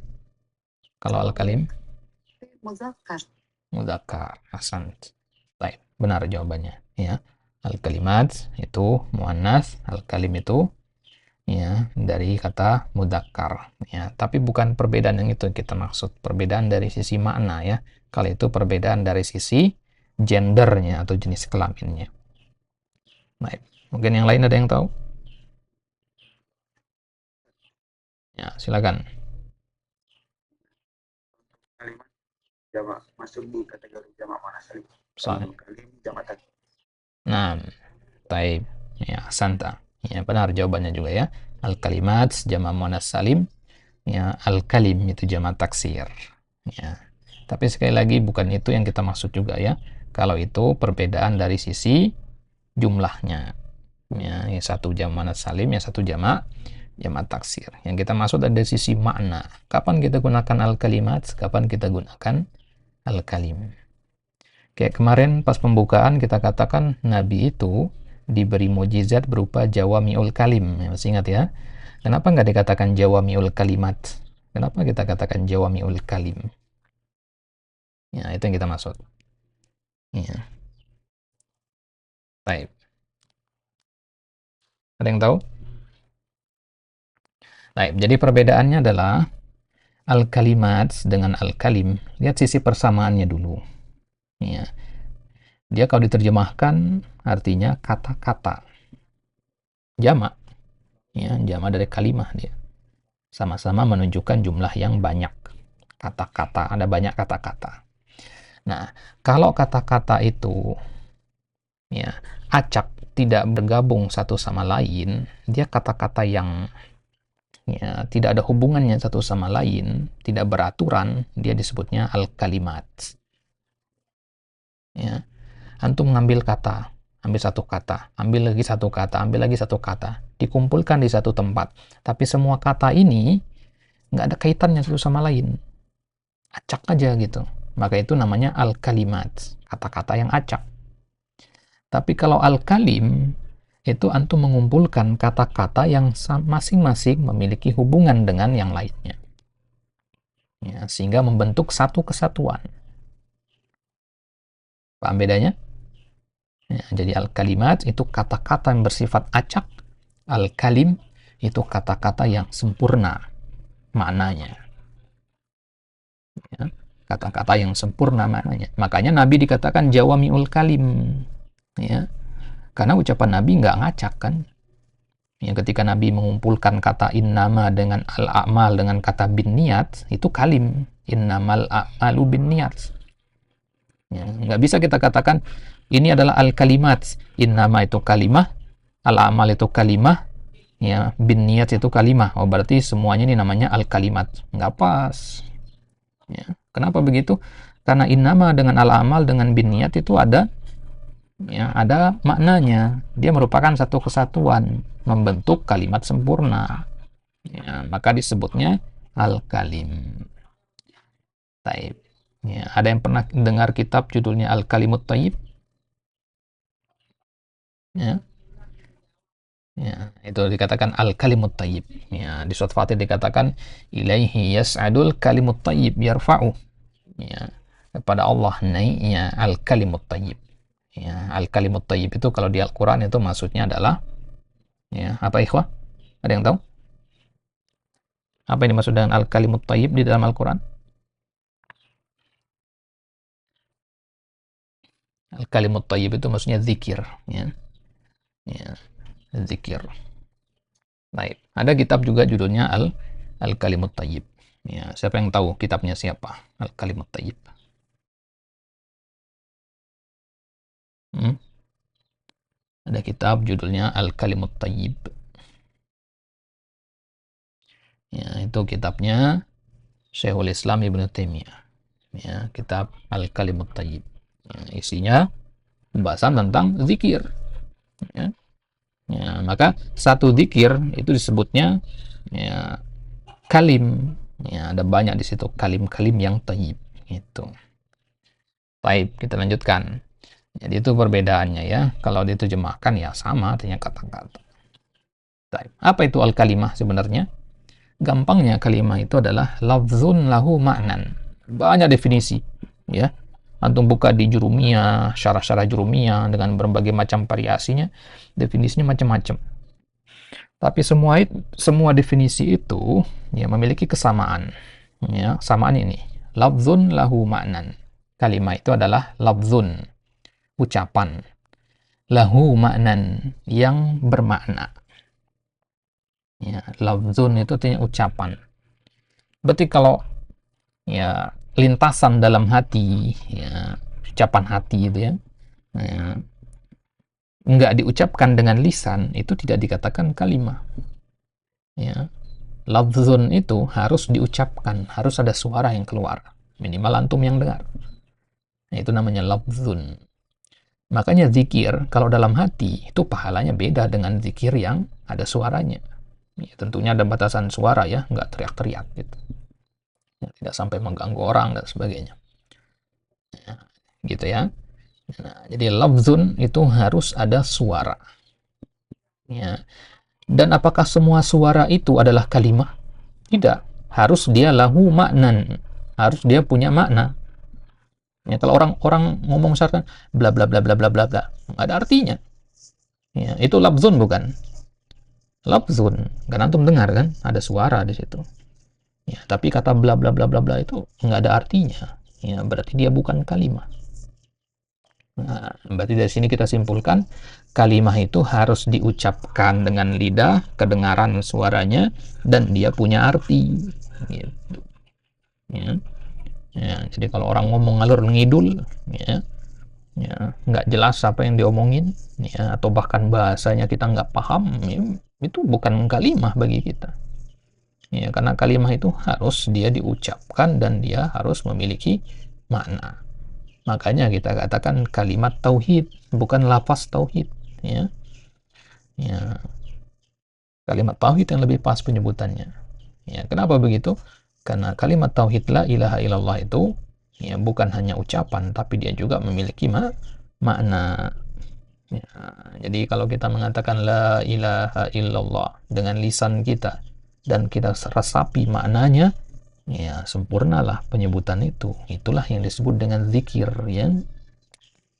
A: kalau
B: Kalau
A: al-kalim
B: muzakkar.
A: mudzakkar. Hasan. Baik, benar jawabannya ya. Al-kalimat itu muannas, al-kalim itu ya dari kata mudzakkar ya, tapi bukan perbedaan yang itu kita maksud, perbedaan dari sisi makna ya. Kalau itu perbedaan dari sisi gendernya atau jenis kelaminnya. Baik, mungkin yang lain ada yang tahu? Ya, silakan.
B: Kalimat jamak masuk di kategori jamak mana salim.
A: Soalnya.
B: Kalim jamak
A: Nah, taib. Ya, santa. Ya, benar jawabannya juga ya. Al-kalimat jamak muannas salim, ya, al-kalim itu jamak taksir. Ya. Tapi sekali lagi bukan itu yang kita maksud juga ya. Kalau itu perbedaan dari sisi jumlahnya. Ya, yang satu jamak muannas salim, yang satu jamak taksir. Yang kita maksud ada sisi makna. Kapan kita gunakan al-kalimat, kapan kita gunakan al-kalim. Kayak kemarin pas pembukaan kita katakan Nabi itu diberi mujizat berupa jawami'ul kalim. Masih ingat ya? Kenapa nggak dikatakan jawami'ul kalimat? Kenapa kita katakan jawami'ul kalim? Ya, itu yang kita maksud. Ya. Baik. Ada yang tahu? Baik, jadi perbedaannya adalah al-kalimat dengan al-kalim. Lihat sisi persamaannya dulu. Ya. Dia kalau diterjemahkan artinya kata-kata. Jamak. Ya, jamak dari kalimah dia. Sama-sama menunjukkan jumlah yang banyak. Kata-kata, ada banyak kata-kata. Nah, kalau kata-kata itu ya acak, tidak bergabung satu sama lain, dia kata-kata yang ya tidak ada hubungannya satu sama lain, tidak beraturan, dia disebutnya al-kalimat. Ya. Antum mengambil kata, ambil satu kata, ambil lagi satu kata, ambil lagi satu kata, dikumpulkan di satu tempat. Tapi semua kata ini nggak ada kaitannya satu sama lain. Acak aja gitu. Maka itu namanya al-kalimat, kata-kata yang acak. Tapi kalau al-kalim, itu antum mengumpulkan kata-kata yang masing-masing memiliki hubungan dengan yang lainnya. Ya, sehingga membentuk satu kesatuan. Paham bedanya? Ya, jadi al-kalimat itu kata-kata yang bersifat acak, al-kalim itu kata-kata yang sempurna maknanya. Ya, kata-kata yang sempurna maknanya. Makanya Nabi dikatakan jawami'ul kalim. Ya, karena ucapan Nabi nggak ngacak kan. Ya, ketika Nabi mengumpulkan kata innama dengan al-a'mal dengan kata bin niat, itu kalim. Innamal a'malu bin niat. Ya, nggak bisa kita katakan ini adalah al-kalimat. Innama itu kalimah, al-amal itu kalimah, ya, bin niat itu kalimah. Oh, berarti semuanya ini namanya al-kalimat. Nggak pas. Ya. Kenapa begitu? Karena innama dengan al-amal dengan bin niat itu ada ya, ada maknanya. Dia merupakan satu kesatuan, membentuk kalimat sempurna. Ya, maka disebutnya al-kalim. Taib. Ya, ada yang pernah dengar kitab judulnya Al-Kalimut Thayyib? Ya. Ya, itu dikatakan Al-Kalimut Thayyib. Ya, di surat Fatih dikatakan ilaihi yas'adul kalimut thayyib yarfa'u. Ya, kepada Allah naiknya Al-Kalimut Thayyib. Ya, Al-Kalimut Thayyib itu kalau di Al-Qur'an itu maksudnya adalah ya, apa ikhwah? Ada yang tahu? Apa yang dimaksud dengan Al-Kalimut Thayyib di dalam Al-Qur'an? Al-Kalimut Thayyib itu maksudnya zikir, ya. Ya, zikir. Baik, ada kitab juga judulnya Al-Kalimut Thayyib. Ya, siapa yang tahu kitabnya siapa? Al-Kalimut Thayyib. Ada kitab judulnya Al-Kalimut Thayyib. Ya, itu kitabnya Syekhul Islam Ibnu Taimiyah. Ya, kitab Al-Kalimut Thayyib. Ya, isinya pembahasan tentang zikir. Ya. Ya, maka satu zikir itu disebutnya ya, kalim. Ya, ada banyak di situ kalim-kalim yang thayyib. Itu. Baik, kita lanjutkan. Jadi itu perbedaannya ya. Kalau diterjemahkan ya sama artinya kata-kata. Baik. Apa itu al-kalimah sebenarnya? Gampangnya kalimah itu adalah lafzun lahu ma'nan. Banyak definisi ya. Antum buka di Jurumiyah, syarah-syarah Jurumiyah dengan berbagai macam variasinya, definisinya macam-macam. Tapi semua definisi itu ya memiliki kesamaan. Ya, samaan ini. Lafzun lahu ma'nan. Kalimah itu adalah lafzun, ucapan. Lahu ma'nan, yang bermakna. Ya, lafzun itu artinya ucapan. Berarti kalau ya lintasan dalam hati, ya ucapan hati itu ya, nggak diucapkan dengan lisan, itu tidak dikatakan kalimah. Ya, lafzun itu harus diucapkan, harus ada suara yang keluar, minimal antum yang dengar. Nah, itu namanya lafzun. Makanya zikir kalau dalam hati itu pahalanya beda dengan zikir yang ada suaranya. Ya, tentunya ada batasan suara ya, nggak teriak-teriak gitu. Ya, tidak sampai mengganggu orang dan sebagainya. Ya, gitu ya. Nah, jadi lafzun itu harus ada suara. Ya. Dan apakah semua suara itu adalah kalimah? Tidak. Harus dia lahu maknan. Harus dia punya makna. Ya, kalau orang ngomong misalkan bla bla bla bla bla bla bla, nggak ada artinya. Ya, itu lafzun bukan? Lafzun. Kan antum dengar kan? Ada suara di situ. Ya, tapi kata bla bla bla bla bla itu nggak ada artinya. Ya, berarti dia bukan kalimah. Nah, berarti dari sini kita simpulkan kalimah itu harus diucapkan dengan lidah, kedengaran suaranya, dan dia punya arti. Gitu. Ya. Ya, jadi kalau orang ngomong ngalur ngidul, ya, ya nggak jelas apa yang diomongin, ya, atau bahkan bahasanya kita nggak paham, ya, itu bukan kalimah bagi kita. Ya, karena kalimah itu harus dia diucapkan dan dia harus memiliki makna. Makanya kita katakan kalimat tauhid, bukan lafaz tauhid. Ya, ya, kalimat tauhid yang lebih pas penyebutannya. Ya, kenapa begitu? Karena kalimat tauhid la ilaha illallah itu ya bukan hanya ucapan, tapi dia juga memiliki makna. Ya, jadi kalau kita mengatakan la ilaha illallah dengan lisan kita dan kita resapi maknanya, ya sempurnalah penyebutan itu. Itulah yang disebut dengan zikir, ya.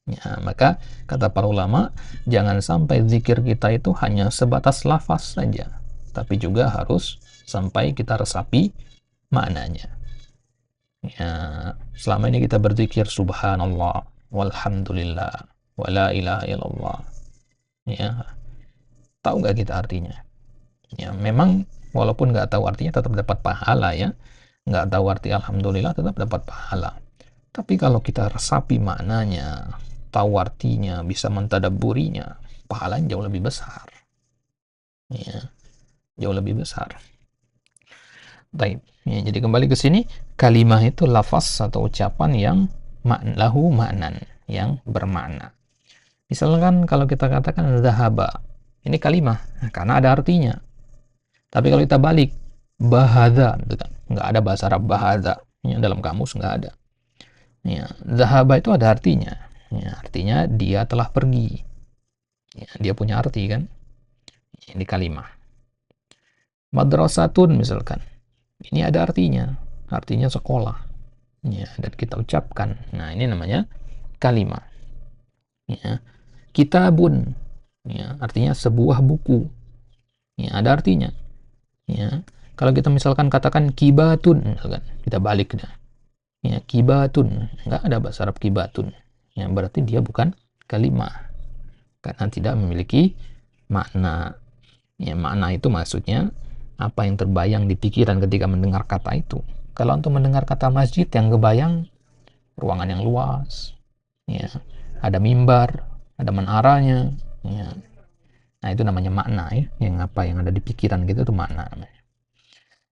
A: Ya, maka kata para ulama, jangan sampai zikir kita itu hanya sebatas lafaz saja, tapi juga harus sampai kita resapi maknanya. Ya, selama ini kita berzikir subhanallah, walhamdulillah, wala ilaha illallah. Ya, tahu nggak kita artinya? Ya, memang walaupun nggak tahu artinya tetap dapat pahala ya. Nggak tahu arti alhamdulillah tetap dapat pahala. Tapi kalau kita resapi maknanya, tahu artinya, bisa mentadabburinya, pahalanya jauh lebih besar. Ya, jauh lebih besar. Baik. Ya, jadi kembali ke sini, kalimah itu lafaz atau ucapan yang lahu maknan, yang bermakna. Misalkan kalau kita katakan zahaba, ini kalimah, karena ada artinya. Tapi kalau kita balik, bahada, gitu kan, nggak ada bahasa Arab bahada, ya, dalam kamus nggak ada. Ya, zahaba itu ada artinya. Ya, artinya dia telah pergi. Ya, dia punya arti kan? Ini kalimah. Madrasatun misalkan. Ini ada artinya. Artinya sekolah. Ya, dan kita ucapkan. Nah, ini namanya kalimah. Ya, kitabun. Ya, artinya sebuah buku. Ya, ada artinya. Ya, kalau kita misalkan katakan kibatun, misalkan kita balik dah. Ya, kibatun, nggak ada bahasa Arab kibatun. Ya, berarti dia bukan kalimah karena tidak memiliki makna. Ya, makna itu maksudnya apa yang terbayang di pikiran ketika mendengar kata itu. Kalau untuk mendengar kata masjid, yang kebayang ruangan yang luas, ya, ada mimbar, ada menaranya, ya. Nah, itu namanya makna ya, yang apa yang ada di pikiran kita itu makna namanya.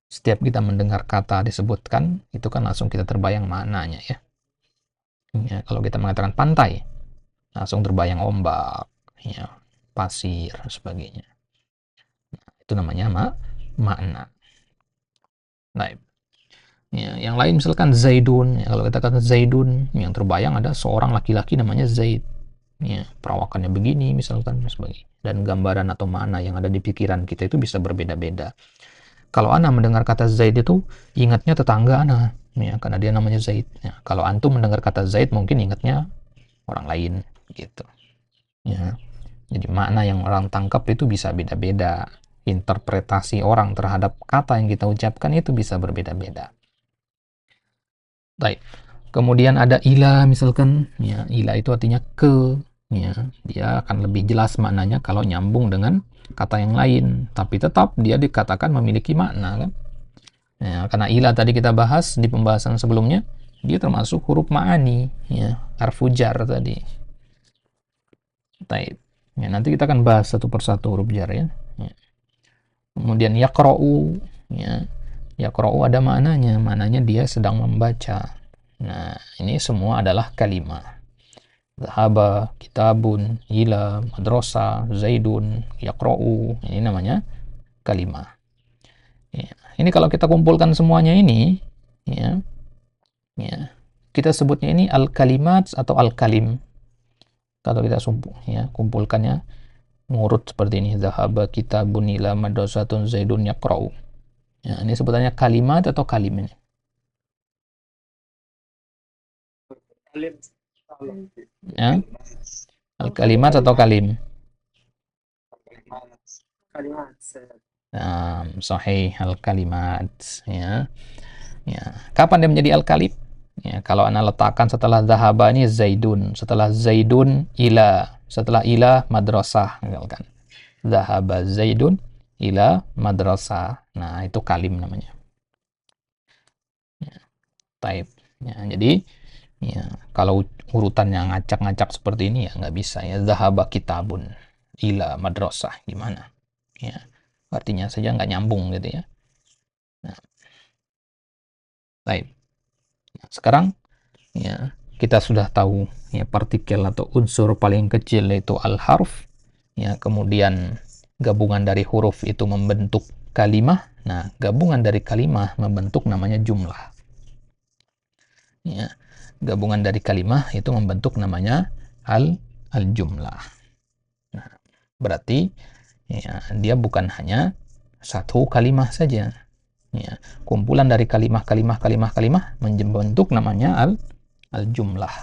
A: Setiap kita mendengar kata disebutkan, itu kan langsung kita terbayang maknanya ya. Ya, kalau kita mengatakan pantai, langsung terbayang ombak, ya, pasir, dan sebagainya. Nah, itu namanya makna. Nah, ya, yang lain misalkan Zaidun, ya, kalau kita kata Zaidun, yang terbayang ada seorang laki-laki namanya Zaid. Ya, perawakannya begini misalkan dan sebagainya. Dan gambaran atau makna yang ada di pikiran kita itu bisa berbeda-beda. Kalau ana mendengar kata Zaid itu ingatnya tetangga ana, ya, karena dia namanya Zaid. Ya, kalau antum mendengar kata Zaid mungkin ingatnya orang lain gitu. Ya. Jadi makna yang orang tangkap itu bisa beda-beda. Interpretasi orang terhadap kata yang kita ucapkan itu bisa berbeda-beda. Baik. Kemudian ada ila misalkan, ya, ila itu artinya ke, ya. Dia akan lebih jelas maknanya kalau nyambung dengan kata yang lain, tapi tetap dia dikatakan memiliki makna kan. Ya, karena ila tadi kita bahas di pembahasan sebelumnya, dia termasuk huruf ma'ani, ya, harfu jar tadi. Baik. Ya, nanti kita akan bahas satu persatu huruf jar ya. Ya. Kemudian yaqra'u, ya. Yaqra'u ada maknanya dia sedang membaca. Nah, ini semua adalah kalimah. Zahaba, kitabun, ila, madrasah, zaidun, yaqra'u. Ini namanya kalimah. Ya. Ini kalau kita kumpulkan semuanya ini, ya, ya, kita sebutnya ini al-kalimat atau al-kalim. Kalau kita kumpulkannya ngurut seperti ini, zahaba, kitabun, ila, madrasatun, zaidun, yaqra'u. Ya, ini sebutannya kalimat atau kalim ini. Ya, al-kalimat atau kalim. Sahih, al-kalimat, ya. Ya, kapan dia menjadi al-kalim? Ya, kalau Anda letakkan setelah zahaba ini zaidun, setelah zaidun ila, setelah ila madrasah, misalkan. Zahaba zaidun ila madrasah. Nah, itu kalim namanya. Ya, taib. Ya, jadi ya, kalau urutannya ngacak-ngacak seperti ini ya nggak bisa ya. Zahaba kitabun ila madrasah, gimana? Ya, artinya saja nggak nyambung gitu ya. Nah, baik. Nah, sekarang ya kita sudah tahu ya partikel atau unsur paling kecil yaitu al-harf. Ya, kemudian gabungan dari huruf itu membentuk kalimah. Nah, gabungan dari kalimah membentuk namanya jumlah. Ya, gabungan dari kalimah itu membentuk namanya al-jumlah. Nah, berarti ya, dia bukan hanya satu kalimah saja. Ya, kumpulan dari kalimah membentuk namanya al-jumlah.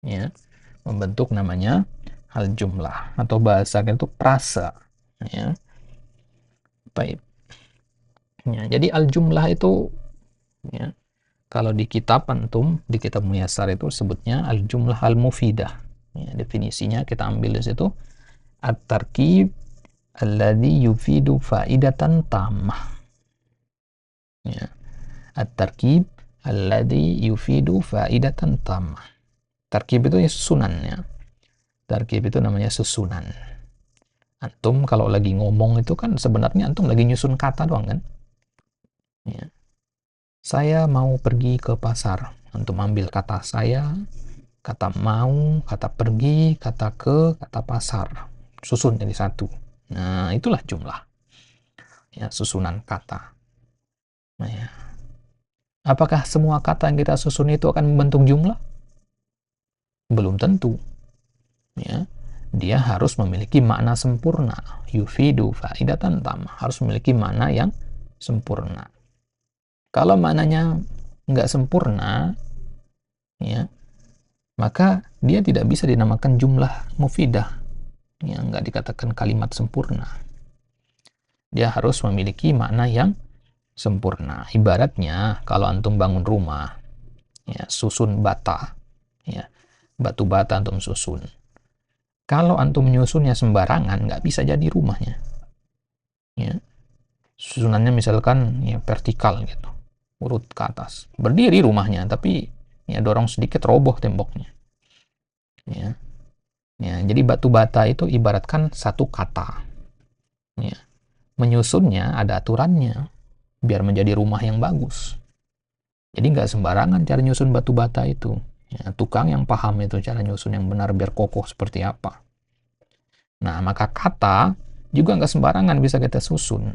A: Ya, membentuk namanya al-jumlah atau bahasa itu prasa. Ya. Baik. Ya, jadi al-jumlah itu ya, kalau di kitab antum, di kitab Muyassar itu sebutnya al-jumlah al-mufidah. Ya, definisinya kita ambil di situ at-tarkib alladhi yufidu faidatan tammah. Ya. At-tarkib alladhi yufidu faidatan tammah. Tarkib itu ya susunan ya. Tarkib itu namanya susunan. Antum kalau lagi ngomong itu kan sebenarnya antum lagi nyusun kata doang kan? Ya. Saya mau pergi ke pasar. Antum ambil kata saya, kata mau, kata pergi, kata ke, kata pasar. Susun jadi satu. Nah, itulah jumlah. Ya, susunan kata. Nah, ya. Apakah semua kata yang kita susun itu akan membentuk jumlah? Belum tentu. Ya. Dia harus memiliki makna sempurna. Yufidu faidatan tamah. Harus memiliki makna yang sempurna. Kalau maknanya nggak sempurna, ya, maka dia tidak bisa dinamakan jumlah mufidah. Ya, nggak dikatakan kalimat sempurna. Dia harus memiliki makna yang sempurna. Ibaratnya kalau antum bangun rumah, ya, susun bata, ya, batu bata antum susun. Kalau antum menyusunnya sembarangan, nggak bisa jadi rumahnya. Ya. Susunannya misalkan ya vertikal gitu, urut ke atas. Berdiri rumahnya, tapi ya dorong sedikit roboh temboknya. Ya. Ya, jadi batu bata itu ibaratkan satu kata. Ya. Menyusunnya ada aturannya biar menjadi rumah yang bagus. Jadi nggak sembarangan cara nyusun batu bata itu. Ya, tukang yang paham itu cara nyusun yang benar biar kokoh seperti apa. Nah, maka kata juga nggak sembarangan bisa kita susun.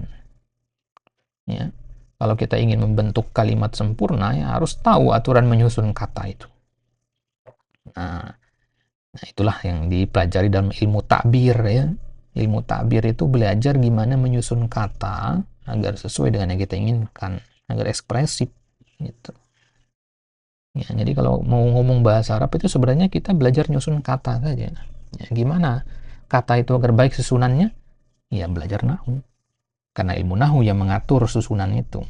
A: Ya. Kalau kita ingin membentuk kalimat sempurna, ya harus tahu aturan menyusun kata itu. Nah, itulah yang dipelajari dalam ilmu takbir ya. Ilmu takbir itu belajar gimana menyusun kata agar sesuai dengan yang kita inginkan, agar ekspresif gitu. Ya, jadi kalau mau ngomong bahasa Arab itu sebenarnya kita belajar nyusun kata saja. Ya, gimana kata itu agar baik susunannya? Ya belajar nahu. Karena ilmu nahu yang mengatur susunan itu.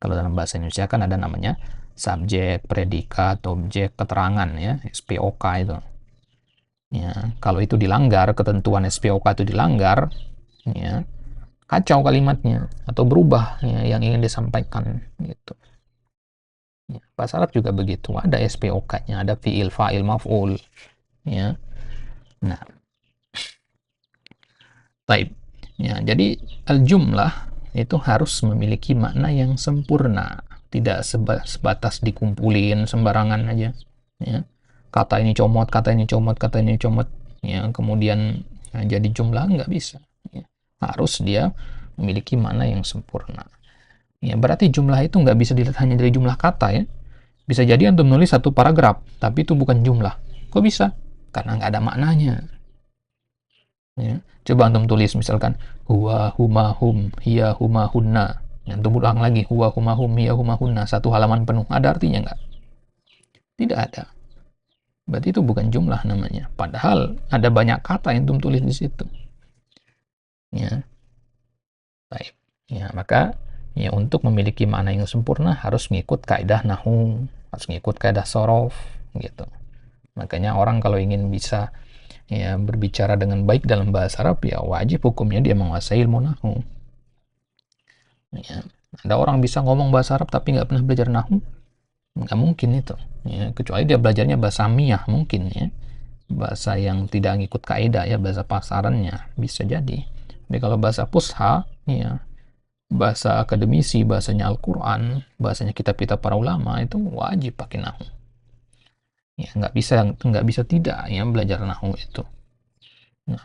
A: Kalau dalam bahasa Indonesia kan ada namanya subjek, predikat, objek, keterangan ya, SPOK itu. Ya, kalau itu dilanggar, ketentuan SPOK itu dilanggar, ya, kacau kalimatnya atau berubah ya, yang ingin disampaikan gitu. Ya, bahasa Arab juga begitu, ada SPOK-nya, ada fiil, fa'il, maf'ul, ya. Nah, baik. Ya, jadi al-jumlah itu harus memiliki makna yang sempurna, tidak sebatas dikumpulin sembarangan aja. Ya. Kata ini comot, kata ini comot, kata ini comot, ya, kemudian jadi jumlah, nggak bisa. Ya. Harus dia memiliki makna yang sempurna. Ya, berarti jumlah itu nggak bisa dilihat hanya dari jumlah kata ya. Bisa jadi antum nulis satu paragraf, tapi itu bukan jumlah. Kok bisa? Karena nggak ada maknanya. Ya. Coba antum tulis misalkan huwa huma hum hiya huma hunna. Ya, antum ulang lagi huwa huma hum hiya huma hunna, satu halaman penuh. Ada artinya nggak? Tidak ada. Berarti itu bukan jumlah namanya. Padahal ada banyak kata yang antum tulis di situ. Ya, baik. Ya, maka ya untuk memiliki makna yang sempurna harus mengikut kaidah nahwu, harus mengikut kaidah sorof gitu. Makanya orang kalau ingin bisa ya berbicara dengan baik dalam bahasa Arab ya wajib hukumnya dia menguasai ilmu nahwu. Ya, ada orang bisa ngomong bahasa Arab tapi nggak pernah belajar nahwu, nggak mungkin itu. Ya, kecuali dia belajarnya bahasa amiyah mungkin ya, bahasa yang tidak ngikut kaidah ya, bahasa pasarannya bisa jadi. Tapi kalau bahasa fusha ya, bahasa akademisi, bahasanya Al-Quran, bahasanya kitab-kitab para ulama itu wajib pakai nahwu. Ya nggak bisa tidak ya belajar nahwu itu. Nah,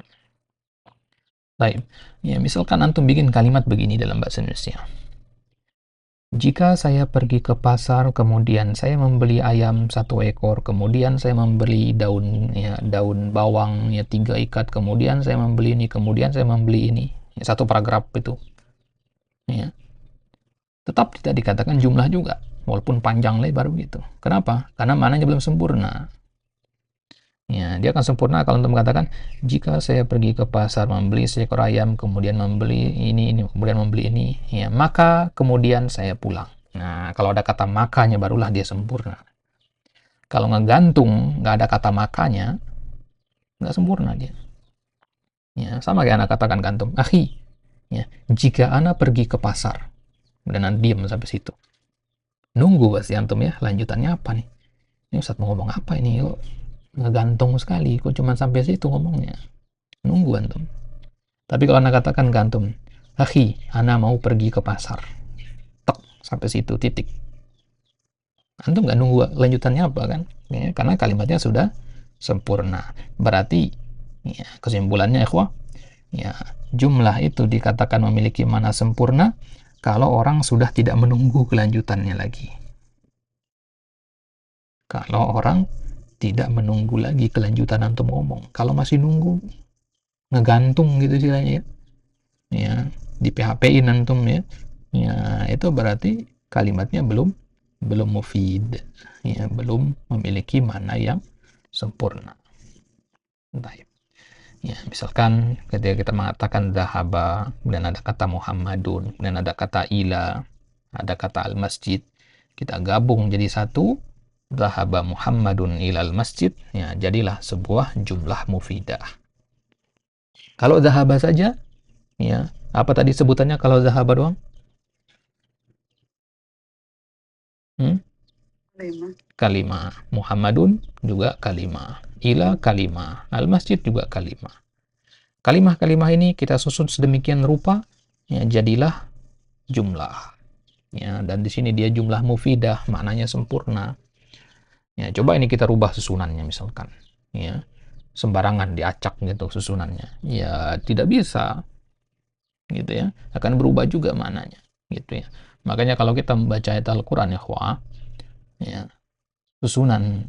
A: baik. Ya misalkan antum bikin kalimat begini dalam bahasa Indonesia. Jika saya pergi ke pasar, kemudian saya membeli ayam 1 ekor, kemudian saya membeli daun bawang ya 3 ikat, kemudian saya membeli ini, kemudian saya membeli ini. Ya, satu paragraf itu. Ya. Tetap tidak dikatakan jumlah juga, walaupun panjang lebar begitu. Kenapa? Karena maknanya belum sempurna. Ya, dia akan sempurna kalau untuk mengatakan jika saya pergi ke pasar membeli 1 ekor ayam, kemudian membeli ini, kemudian membeli ini, ya, maka kemudian saya pulang. Nah, kalau ada kata makanya barulah dia sempurna. Kalau ngegantung nggak ada kata makanya, nggak sempurna dia. Ya, sama kayak anak katakan gantung. Akhi, ya, jika anak pergi ke pasar, dan anak diam sampai situ. Nunggu pasti antum ya, lanjutannya apa nih? Ini Ustadz mau ngomong apa ini? Kok ngegantung sekali, kok cuma sampai situ ngomongnya. Nunggu antum. Tapi kalau anak katakan gantung, akhi, anak mau pergi ke pasar. Tek, sampai situ, titik. Antum nggak nunggu lanjutannya apa kan? Ya, karena kalimatnya sudah sempurna. Berarti ya, kesimpulannya ikhwah, ya, jumlah itu dikatakan memiliki makna sempurna kalau orang sudah tidak menunggu kelanjutannya lagi. Kalau orang tidak menunggu lagi kelanjutan antum ngomong. Kalau masih nunggu, ngegantung gitu istilahnya ya. Ya, di PHP-in antum ya. Ya, itu berarti kalimatnya belum mufid. Ya, belum memiliki makna yang sempurna. Baik. Ya, misalkan ketika kita mengatakan zahaba, kemudian ada kata Muhammadun, kemudian ada kata ila, ada kata al-masjid, kita gabung jadi satu, zahaba Muhammadun ilal masjid, ya jadilah sebuah jumlah mufidah. Kalau zahaba saja, ya apa tadi sebutannya kalau zahaba doang? Kalimah. Muhammadun juga kalimah. Ila kalimah. Al-masjid juga kalimah. Kalimah-kalimah ini kita susun sedemikian rupa, ya jadilah jumlah. Ya, dan di sini dia jumlah mufidah, maknanya sempurna. Ya, coba ini kita rubah susunannya misalkan. Ya, sembarangan diacak gitu susunannya. Ya, tidak bisa. Gitu ya. Akan berubah juga maknanya. Gitu ya. Makanya kalau kita membaca ayat Al-Qur'an ya, susunan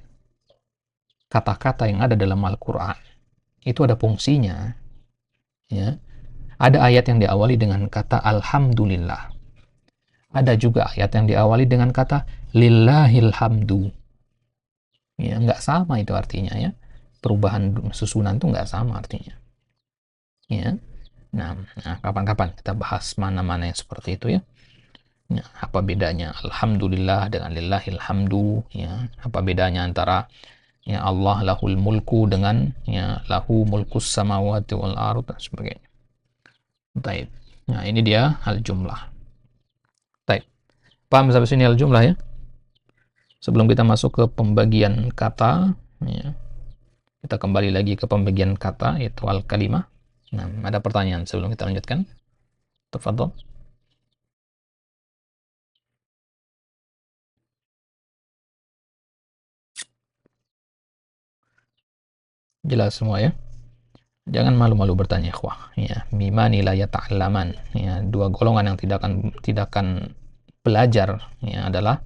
A: kata-kata yang ada dalam Al-Qur'an itu ada fungsinya. Ya. Ada ayat yang diawali dengan kata alhamdulillah. Ada juga ayat yang diawali dengan kata lillahil hamdu. Ya, nggak sama itu artinya ya. Perubahan susunan itu nggak sama artinya. Ya. Nah, kapan-kapan kita bahas mana-mana yang seperti itu ya. Ya, apa bedanya alhamdulillah dengan lillahil hamdu ya? Apa bedanya antara ya Allah lahul mulku dengan ya lahu mulkus samawati wal ardh dan sebagainya. Baik. Nah, ini dia al jumlah. Baik. Paham sampai sini al jumlah ya? Sebelum kita masuk ke pembagian kata ya. Kita kembali lagi ke pembagian kata yaitu al kalimah Nah, ada pertanyaan sebelum kita lanjutkan? Tafadhol. Jelas semua ya? Jangan malu-malu bertanya, ikhwah. Ya, mimani la yata'allaman. Ya, dua golongan yang tidak akan belajar ya adalah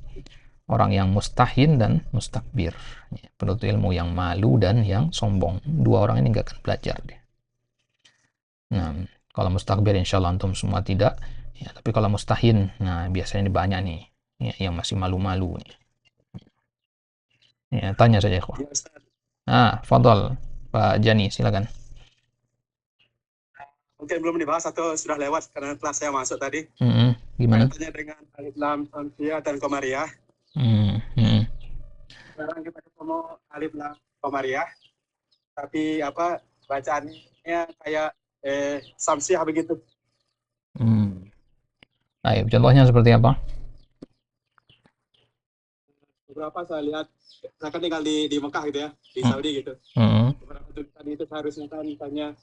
A: orang yang mustahin dan mustakbir. Ya, penuntut ilmu yang malu dan yang sombong. Dua orang ini nggak akan belajar deh. Nah, kalau mustakbir insya Allah antum semua tidak. Ya, tapi kalau mustahin, nah biasanya ini banyak nih ya, yang masih malu-malu nih. Ya, tanya saja, ikhwah.
C: Ya, Ustaz.
A: Fadol, Pak Jani, silakan.
C: Mungkin belum dibahas atau sudah lewat karena kelas saya masuk tadi.
A: Gimana?
C: Kaitannya dengan alif lam samsiyah dan komariah. Sekarang kita ketemu alif lam komariah, tapi bacaannya kayak samsiyah begitu.
A: Ayo, contohnya seperti apa?
C: Beberapa saya lihat, saya kan tinggal di Mekah gitu ya, di Saudi gitu. Beberapa tulisan itu seharusnya kan misalnya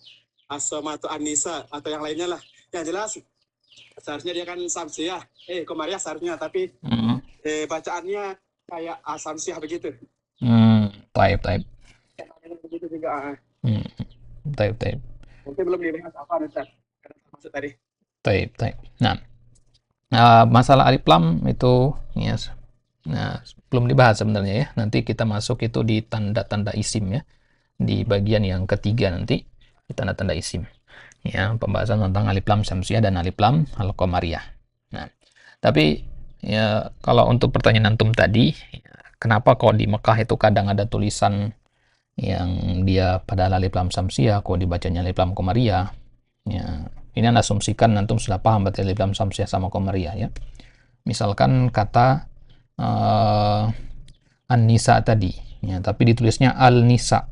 C: as-somatu an-nisa atau yang lainnya lah. Yang jelas seharusnya dia kan samsiyah, komariah seharusnya, tapi bacaannya kayak samsiyah begitu.
A: Taib.
C: Begitu juga.
A: Taib.
C: Mungkin belum dibahas apa Ustaz, karena masuk tadi.
A: Taib. Nah, masalah alif lam itu ya, nah, belum dibahas sebenarnya ya. Nanti kita masuk itu di tanda-tanda isim ya. Di bagian yang ketiga nanti di tanda-tanda isim. Ya, pembahasan tentang alif lam syamsiyah dan alif lam al-qamariyah. Nah, tapi ya kalau untuk pertanyaan antum tadi, ya, kenapa kok di Mekah itu kadang ada tulisan yang dia pada alif lam syamsiyah kok dibacanya alif lam qamariyah? Ya, ini Anda asumsikan antum sudah paham berarti alif lam syamsiyah sama qamariyah ya. Misalkan kata An-Nisa tadi, ya, tapi ditulisnya Al-Nisa.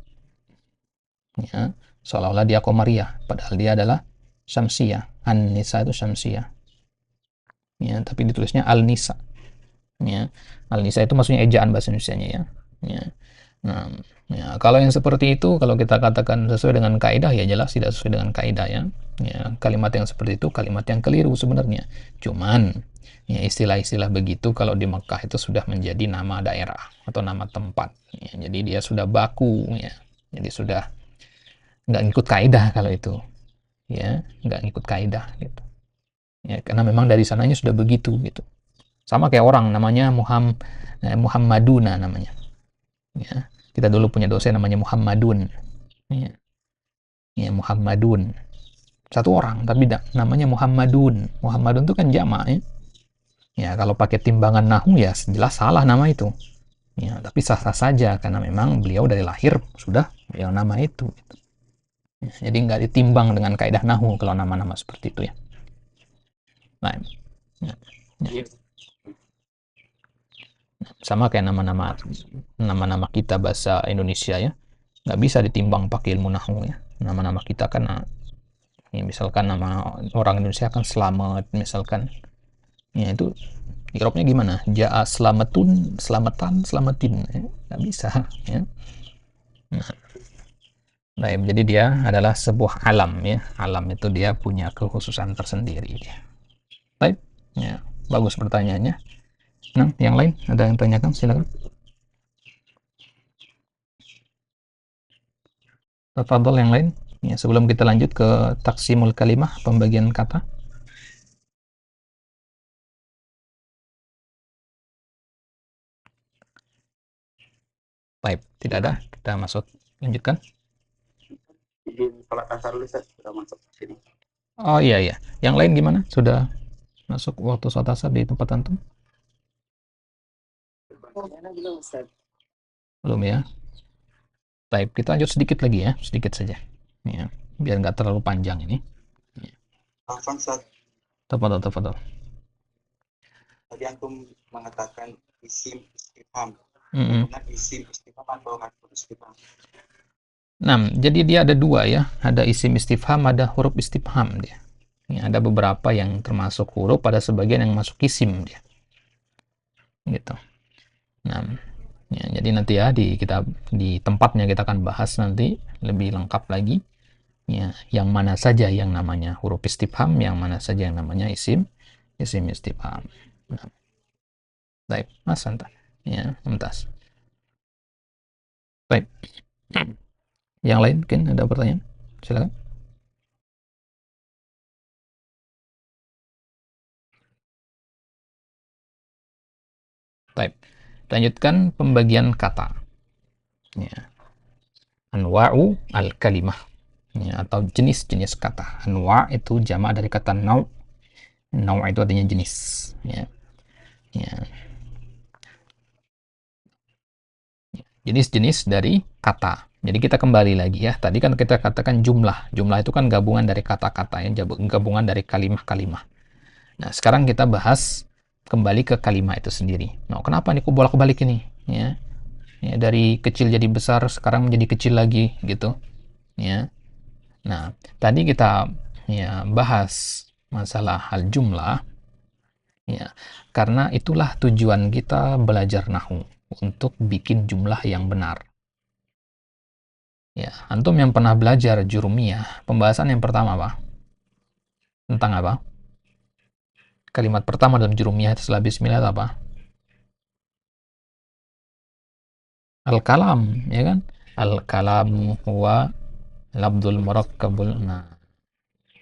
A: Ya, seolah-olah dia Qamariyah, padahal dia adalah Syamsiyah. An-Nisa itu Syamsiyah. Ya, tapi ditulisnya Al-Nisa. Ya, Al-Nisa itu maksudnya ejaan bahasa Indonesianya ya. Ya. Nah, ya, kalau yang seperti itu, kalau kita katakan sesuai dengan kaidah, ya jelas tidak sesuai dengan kaidah ya. Ya, kalimat yang seperti itu kalimat yang keliru sebenarnya. Cuman ya, istilah-istilah begitu kalau di Mekah itu sudah menjadi nama daerah atau nama tempat. Ya, jadi dia sudah baku ya. Jadi sudah nggak ngikut kaidah kalau itu. Ya, nggak ngikut kaidah gitu. Ya, karena memang dari sananya sudah begitu gitu. Sama kayak orang namanya Muhammaduna namanya. Ya, kita dulu punya dosen namanya Muhammadun. Ya, Muhammadun. Satu orang, tapi namanya Muhammadun. Muhammadun itu kan jamak ya. Ya, kalau pakai timbangan nahu ya jelas salah nama itu. Ya, tapi sah-sah saja karena memang beliau dari lahir sudah yang nama itu. Gitu. Ya, jadi nggak ditimbang dengan kaidah nahu kalau nama-nama seperti itu ya. Nah, ya. Sama kayak nama-nama kita bahasa Indonesia ya, nggak bisa ditimbang pakai ilmu nahu ya. Nama-nama kita kan ya, misalkan nama orang Indonesia kan Slamet misalkan ya, itu i'rabnya gimana? Ja'a slametun, selamatan, selamatin ya, nggak bisa ya. Nah, jadi dia adalah sebuah alam ya. Alam itu dia punya kekhususan tersendiri ya. Baik ya, bagus pertanyaannya. Nah, yang lain ada yang tanyakan, silakan. Tafadhol yang lain. Ya, sebelum kita lanjut ke taksimul kalimah, pembagian kata. Baik, tidak ada. Kita masuk, lanjutkan.
C: Di sholat asar dulu saya sudah masuk ke sini.
A: Oh iya. Yang lain gimana? Sudah masuk waktu sholat asar di tempat antum?
C: Belum, Ustaz.
A: Belum ya. Baik, kita lanjut sedikit lagi ya, sedikit saja. Ya, biar nggak terlalu panjang ini.
C: Afwan, Ustaz.
A: Tafadhol.
C: Tadi antum mengatakan isim istifham.
A: Benar
C: isim istifham atau harfu istifham?
A: Nah, jadi dia ada dua ya, ada isim istifham, ada huruf istifham dia. Ya, ada beberapa yang termasuk huruf, ada sebagian yang masuk isim dia. Gitu. Nah, ya, jadi nanti ya di tempatnya kita akan bahas nanti lebih lengkap lagi Ya, yang mana saja yang namanya huruf istifham, yang mana saja yang namanya isim istifham. Nah, baik, Mas Anta. Ya, Mumtaz. Baik. Yang lain mungkin ada pertanyaan? Silakan. Baik. Lanjutkan pembagian kata. Ya. Anwa'u al-kalimah. Ya, atau jenis-jenis kata. Anwa' itu jamak dari kata nau'. Nau' itu artinya jenis. Ya. Ya. Jenis-jenis dari kata. Jadi kita kembali lagi ya. Tadi kan kita katakan jumlah. Jumlah itu kan gabungan dari kata-kata ya, gabungan dari kalimah-kalimah. Nah, sekarang kita bahas kembali ke kalimat itu sendiri. Nah, kenapa nih kok bolak-balik ini? Ya. Ya, dari kecil jadi besar, sekarang menjadi kecil lagi gitu. Ya. Nah, tadi kita ya bahas masalah hal jumlah ya. Karena itulah tujuan kita belajar nahu, untuk bikin jumlah yang benar. Ya, antum yang pernah belajar jurumiyah, pembahasan yang pertama apa? Tentang apa? Kalimat pertama dalam jurumiyah setelah bismillah itu apa? Al-kalam, ya kan? Al-kalamu huwa labdul murakkabul. Nah,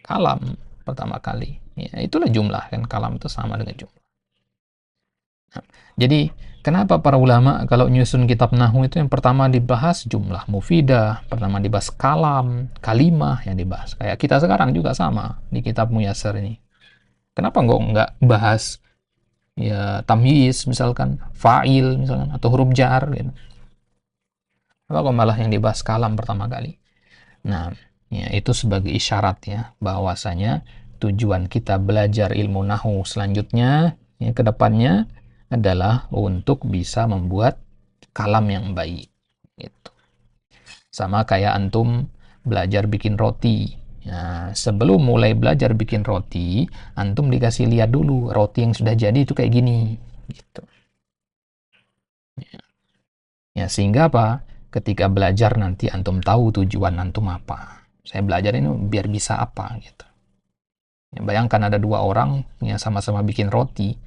A: kalam pertama kali. Ya, itulah jumlah kan, kalam itu sama dengan jumlah. Nah, jadi kenapa para ulama kalau nyusun kitab nahwu itu yang pertama dibahas jumlah mufidah, pertama dibahas kalam, kalimah yang dibahas. Kayak kita sekarang juga sama di kitab Muyassar ini. Kenapa nggak bahas ya tamyiz misalkan, fa'il misalkan, atau huruf jar gitu. Kenapa kok malah yang dibahas kalam pertama kali? Nah, ya, itu sebagai isyarat ya, bahwasanya tujuan kita belajar ilmu nahu selanjutnya, ya, ke depannya adalah untuk bisa membuat kalam yang baik. Gitu. Sama kayak antum belajar bikin roti. Ya, sebelum mulai belajar bikin roti, antum dikasih lihat dulu roti yang sudah jadi itu kayak gini. Gitu. Ya, sehingga apa? Ketika belajar nanti antum tahu tujuan antum apa. Saya belajar ini biar bisa apa gitu. Ya, bayangkan ada dua orang yang sama-sama bikin roti,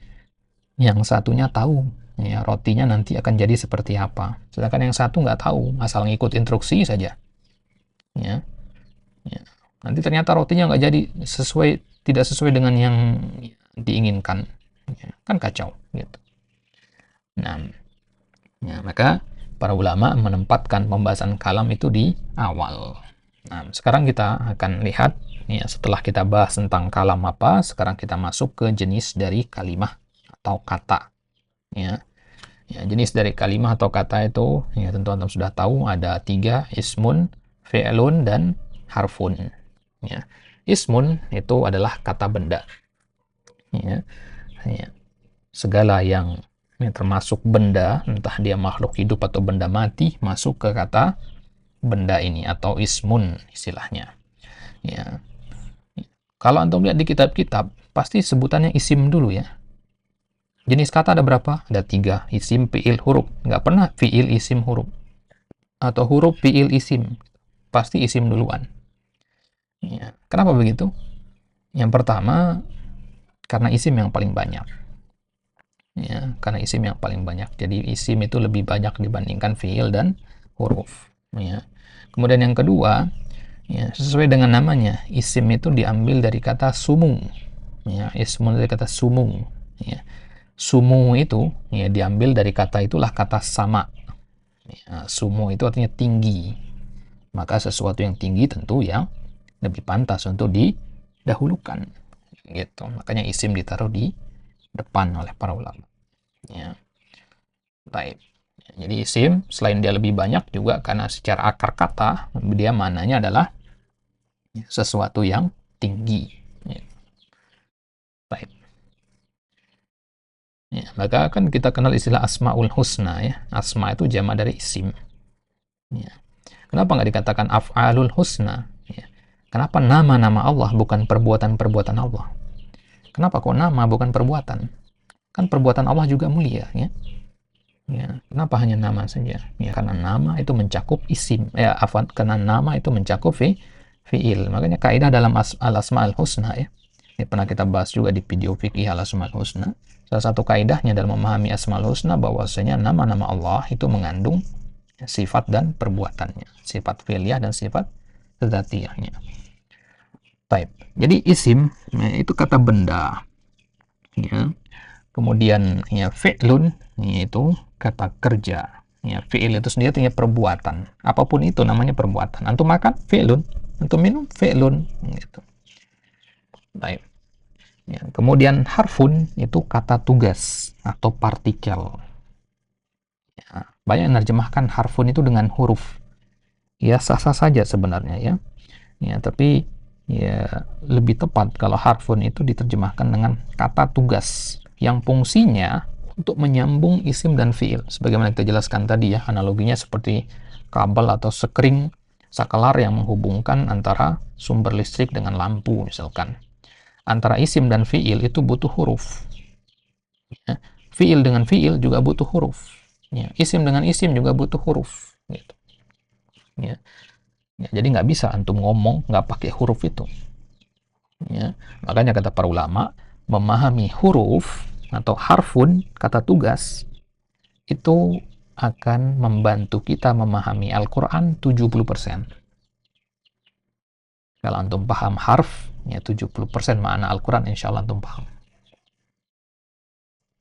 A: yang satunya tahu ya rotinya nanti akan jadi seperti apa, sedangkan yang satu nggak tahu, asal ngikut instruksi saja. Ya, ya. Nanti ternyata rotinya nggak jadi tidak sesuai dengan yang diinginkan, ya, kan kacau gitu. Nah, ya, maka para ulama menempatkan pembahasan kalam itu di awal. Nah, sekarang kita akan lihat ya, setelah kita bahas tentang kalam apa, sekarang kita masuk ke jenis dari kalimah atau kata. Ya, ya jenis dari kalimah atau kata itu ya tentu antum sudah tahu ada 3, ismun, fi'lun, dan harfun. Ya, ismun itu adalah kata benda. Ya, ya. Segala yang termasuk benda, entah dia makhluk hidup atau benda mati, masuk ke kata benda ini atau ismun istilahnya. Ya. Kalau antum lihat di kitab-kitab, pasti sebutannya isim dulu ya. Jenis kata ada berapa? Ada 3, isim, fi'il, huruf. Nggak pernah fi'il, isim, huruf. Atau huruf, fi'il, isim. Pasti isim duluan. Ya. Kenapa begitu? Yang pertama, karena isim yang paling banyak. Ya, karena isim yang paling banyak. Jadi isim itu lebih banyak dibandingkan fi'il dan huruf. Ya. Kemudian yang kedua, ya, sesuai dengan namanya, isim itu diambil dari kata sumu. Ya, ismun dari kata sumu. Ya. Sumu itu ya diambil dari kata itulah kata sama. Ya, sumu itu artinya tinggi. Maka sesuatu yang tinggi tentu yang lebih pantas untuk didahulukan. Gitu. Makanya isim ditaruh di depan oleh para ulama. Ya. Baik. Jadi isim selain dia lebih banyak juga karena secara akar kata dia mananya adalah sesuatu yang tinggi. Ya. Baik. Ya, maka kan kita kenal istilah asmaul husna ya. Asma itu jamak dari isim. Ya. Kenapa nggak dikatakan af'alul husna? Ya. Kenapa nama-nama Allah bukan perbuatan-perbuatan Allah? Kenapa kok nama bukan perbuatan? Kan perbuatan Allah juga mulia ya. Ya, kenapa hanya nama saja? Ya, karena nama itu mencakup isim. Ya, afwan, karena nama itu mencakup fiil. Makanya kaidah dalam al-asma'ul husna ya. Ini pernah kita bahas juga di video fikih al-asma'ul husna. Salah satu kaidahnya dalam memahami asma'ul husna bahwasanya nama-nama Allah itu mengandung sifat dan perbuatannya, sifat fi'liyah dan sifat dzatiyahnya. Baik. Jadi isim ya, itu kata benda. Ya. Kemudian ya fi'lun yaitu kata kerja. Ya, fi'il itu sendiri artinya perbuatan. Apapun itu namanya perbuatan. Antum makan, fi'lun. Antum minum, fi'lun. Gitu. Baik. Ya, kemudian harfun itu kata tugas atau partikel. Ya, banyak yang menerjemahkan harfun itu dengan huruf. Ya, sah-sah saja sebenarnya ya. Ya, tapi ya lebih tepat kalau harfun itu diterjemahkan dengan kata tugas yang fungsinya untuk menyambung isim dan fiil. Sebagaimana kita jelaskan tadi ya, analoginya seperti kabel atau sekring saklar yang menghubungkan antara sumber listrik dengan lampu misalkan. Antara isim dan fiil itu butuh huruf. Ya. Fiil dengan fiil juga butuh huruf. Ya. Isim dengan isim juga butuh huruf. Gitu. Ya. Ya, jadi nggak bisa antum ngomong nggak pakai huruf itu. Ya. Makanya kata para ulama, memahami huruf atau harfun, kata tugas, itu akan membantu kita memahami Al-Quran 70%. Kalau antum paham harf, ya 70% makna Al-Quran insya Allah antum paham.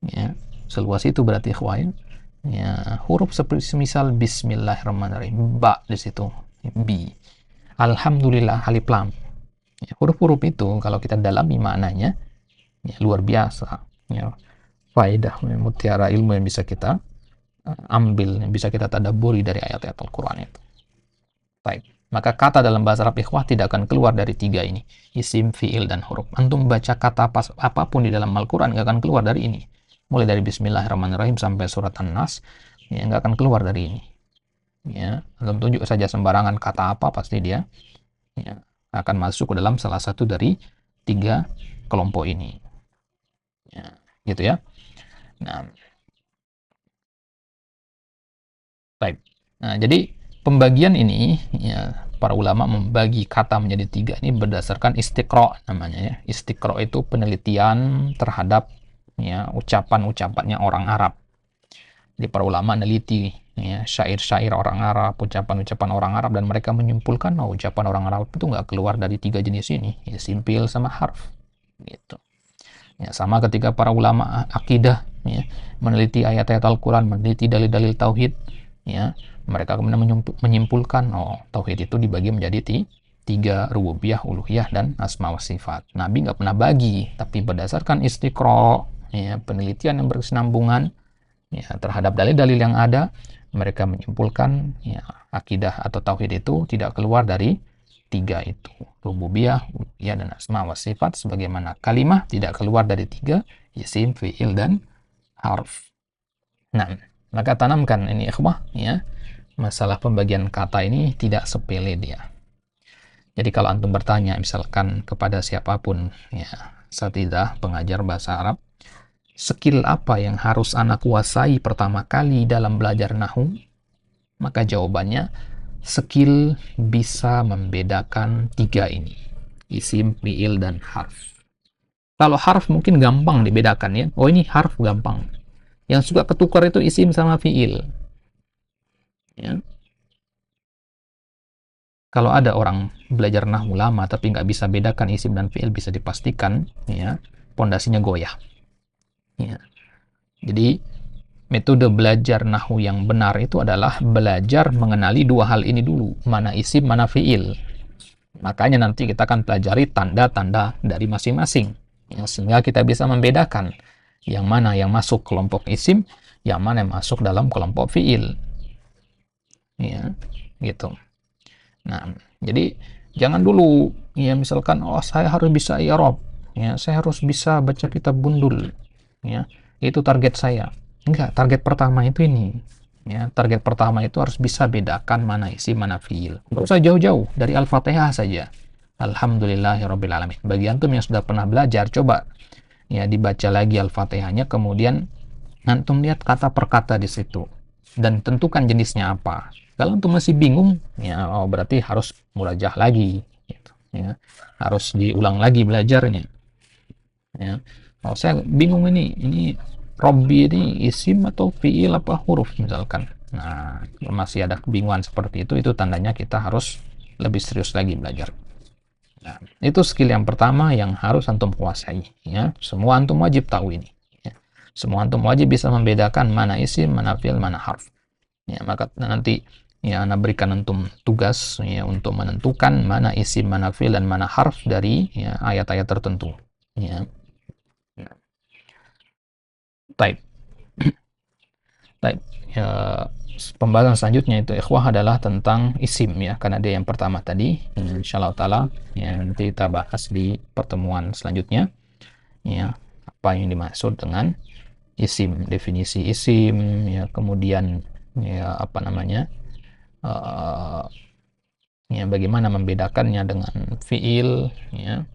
A: Ya, seluas itu berarti ikhwan. Ya, huruf seperti misal Bismillahirrahmanirrahim, ba di situ, bi. Alhamdulillah, alif lam. Ya, huruf-huruf itu kalau kita dalami maknanya, ya, luar biasa. Ya, faedah, mutiara ilmu yang bisa kita ambil, yang bisa kita tadabburi dari ayat-ayat Al-Quran itu. Baik. Maka kata dalam bahasa Arab ikhwah tidak akan keluar dari tiga ini. Isim, fi'il, dan huruf. Antum baca kata apapun di dalam Al-Quran nggak akan keluar dari ini. Mulai dari Bismillahirrahmanirrahim sampai surat An-Nas, ya nggak akan keluar dari ini. Ya, antum tunjuk saja sembarangan kata apa, pasti dia ya, akan masuk ke dalam salah satu dari tiga kelompok ini. Ya, gitu ya. Nah, baik. Nah, jadi pembagian ini ya, para ulama membagi kata menjadi tiga ini berdasarkan istiqra namanya ya. Istiqra itu penelitian terhadap ya ucapan-ucapannya orang Arab. Jadi para ulama meneliti ya syair-syair orang Arab, ucapan-ucapan orang Arab, dan mereka menyimpulkan ucapan orang Arab itu nggak keluar dari tiga jenis ini, isim, fiil, sama harf. Gitu. Ya, sama ketika para ulama akidah ya, meneliti ayat-ayat Al-Quran, meneliti dalil-dalil tauhid, ya, mereka kemudian menyimpulkan tauhid itu dibagi menjadi tiga, rububiyah, uluhiyah, dan asma wa sifat. Nabi nggak pernah bagi, tapi berdasarkan istiqra, ya, penelitian yang berkesinambungan ya, terhadap dalil-dalil yang ada, mereka menyimpulkan ya, akidah atau tauhid itu tidak keluar dari tiga itu, rububiyah, uluhiyah, dan asma wa sifat, sebagaimana kalimah tidak keluar dari tiga, isim, fi'il, dan harf. Nah, maka tanamkan ini ikhwah ya, masalah pembagian kata ini tidak sepele dia. Jadi kalau antum bertanya misalkan kepada siapapun ya, asatidzah pengajar bahasa Arab, skill apa yang harus anak kuasai pertama kali dalam belajar nahwu? Maka jawabannya skill bisa membedakan tiga ini, isim, fi'il, dan harf. Kalau harf mungkin gampang dibedakan ya, oh ini harf gampang. Yang suka ketukar itu isim sama fi'il. Ya. Kalau ada orang belajar nahwu lama tapi nggak bisa bedakan isim dan fi'il, bisa dipastikan ya pondasinya goyah. Ya. Jadi metode belajar nahwu yang benar itu adalah belajar mengenali dua hal ini dulu, mana isim, mana fi'il. Makanya nanti kita akan pelajari tanda-tanda dari masing-masing, ya, sehingga kita bisa membedakan yang mana yang masuk kelompok isim, yang mana yang masuk dalam kelompok fi'il. Ya, gitu. Nah, jadi jangan dulu ya misalkan saya harus bisa i'rab, ya, saya harus bisa baca kitab bundul, ya, itu target saya. Enggak, target pertama itu ini. Ya, target pertama itu harus bisa bedakan mana isim, mana fi'il. Enggak usah jauh-jauh, dari Al-Fatihah saja. Alhamdulillahirabbil alamin. Bagi antum yang sudah pernah belajar, coba ya dibaca lagi Al-Fatihahnya, kemudian antum lihat kata per kata di situ dan tentukan jenisnya apa. Kalau antum masih bingung, ya berarti harus murajah lagi. ya. Harus diulang lagi belajarnya, ya. Oh, saya bingung ini Robbi ini isim atau fiil apa huruf misalkan. Nah, masih ada kebingungan seperti itu tandanya kita harus lebih serius lagi belajar. Nah, itu skill yang pertama yang harus antum kuasai, ya. Semua antum wajib tahu ini, ya. Semua antum wajib bisa membedakan mana isim, mana fiil, mana harf. Ya, maka nanti ya Anda berikan antum tugas ya untuk menentukan mana isim, mana fiil, dan mana harf dari ya ayat-ayat tertentu. Ya. Baik. Baik. Ya, pembahasan selanjutnya itu ikhwah adalah tentang isim ya, karena dia yang pertama tadi. Insyaallah taala ya nanti kita bahas di pertemuan selanjutnya ya, apa yang dimaksud dengan isim, definisi isim ya, kemudian ya apa namanya ya bagaimana membedakannya dengan fiil ya.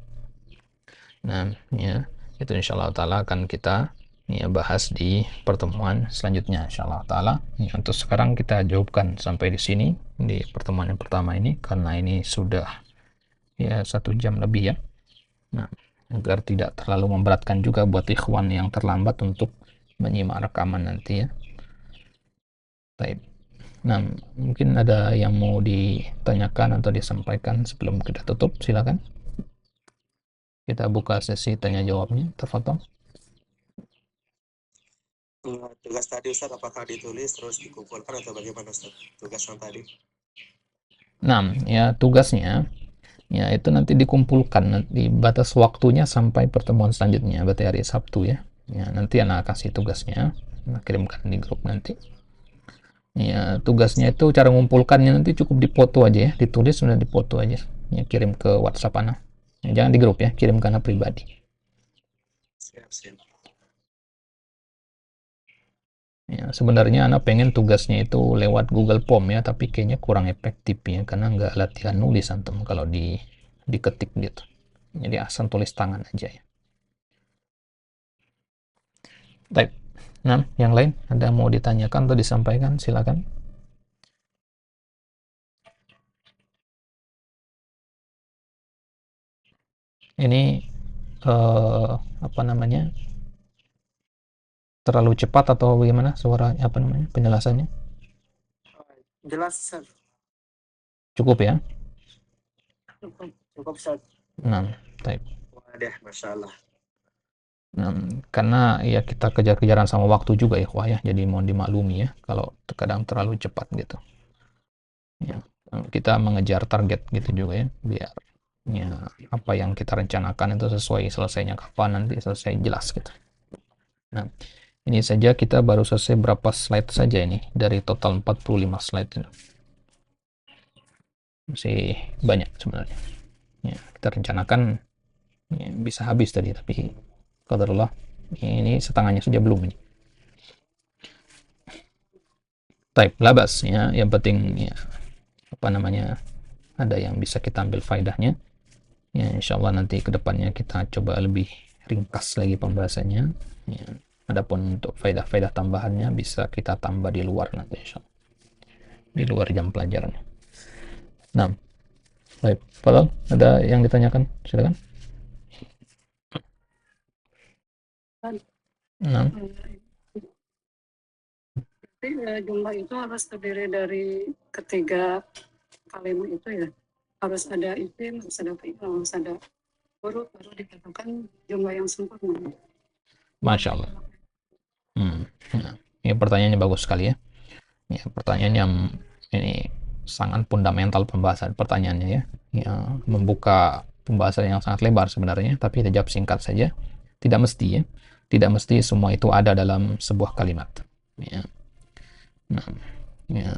A: Nah ya itu insyaallah taala akan kita ya bahas di pertemuan selanjutnya insyaallah taala. Ya, untuk sekarang kita jawabkan sampai di sini di pertemuan yang pertama ini, karena ini sudah ya 1 jam lebih ya. Nah, agar tidak terlalu memberatkan juga buat ikhwan yang terlambat untuk menyimak rekaman nanti ya. Baik. Nah, mungkin ada yang mau ditanyakan atau disampaikan sebelum kita tutup, silakan. Kita buka sesi tanya jawabnya, tafadhol.
C: Tugas tadi Ustaz, apakah ditulis terus dikumpulkan atau bagaimana Ustaz? Tugas yang tadi.
A: Nah, ya tugasnya ya itu nanti dikumpulkan, nanti batas waktunya sampai pertemuan selanjutnya, berarti hari Sabtu ya. Ya, nanti anak kasih tugasnya, anak kirimkan di grup nanti. Ya, tugasnya itu cara mengumpulkannya nanti cukup dipoto aja ya, ditulis sudah dipoto aja. Ya, kirim ke WhatsApp anak. Ya, jangan di grup ya, kirim ke anak pribadi.
C: Siap.
A: Ya, sebenarnya anak pengen tugasnya itu lewat Google Form ya, tapi kayaknya kurang efektif ya, karena nggak latihan nulis antum kalau diketik gitu. Jadi asal tulis tangan aja ya. Baik. Nah, yang lain ada mau ditanyakan atau disampaikan, silakan. Ini apa namanya? Terlalu cepat atau bagaimana suara apa namanya penjelasannya?
C: Jelas Ustaz.
A: Cukup ya?
C: Cukup Ustaz.
A: Nah, baik.
C: Wadah, Masya Allah.
A: Nah, karena ya kita kejar-kejaran sama waktu juga ya, wah ya, jadi mohon dimaklumi ya kalau terkadang terlalu cepat gitu. Ya, kita mengejar target gitu juga ya, biar ya apa yang kita rencanakan itu sesuai, selesainya kapan nanti selesai jelas gitu. Nah, ini saja kita baru selesai berapa slide saja ini dari total 45 slide ini. Masih banyak sebenarnya. Ya, kita rencanakan ya, bisa habis tadi, tapi qadarullah ini setengahnya saja belum ini. Type labas ya, yang penting ya apa namanya ada yang bisa kita ambil faedahnya ya, insyaallah nanti kedepannya kita coba lebih ringkas lagi pembahasannya ya. Adapun untuk faedah-faedah tambahannya bisa kita tambah di luar nanti insyaallah, di luar jam pelajarannya. Nah, baik, Fadal, ada yang ditanyakan, silakan. Nah,
B: jumlah itu harus terdiri dari ketiga kalimat itu ya, harus ada isim, harus ada fi'il, harus ada huruf, baru dikatakan jumlah yang sempurna.
A: Masya Allah. Nah, ini pertanyaannya bagus sekali ya. Ya, pertanyaan yang ini sangat fundamental pembahasan pertanyaannya ya. Ya, membuka pembahasan yang sangat lebar sebenarnya, tapi kita jawab singkat saja. Tidak mesti ya. Tidak mesti semua itu ada dalam sebuah kalimat. Ya. Nah, ya,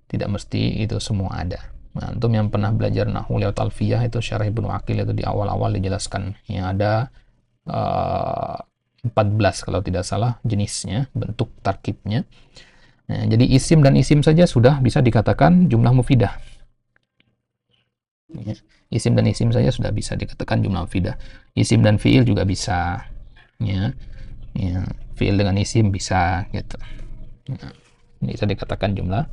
A: tidak mesti itu semua ada. Nah, untuk yang pernah belajar nahwu lewat alfiyah itu syarah Ibnu Aqil itu di awal-awal dijelaskan yang ada 14 kalau tidak salah jenisnya, bentuk tarkibnya. Nah, jadi isim dan isim saja sudah bisa dikatakan jumlah mufidah. Ya, isim dan isim saja sudah bisa dikatakan jumlah mufidah. Isim dan fiil juga bisa. Ya, ya fiil dengan isim bisa gitu. Ya, bisa dikatakan jumlah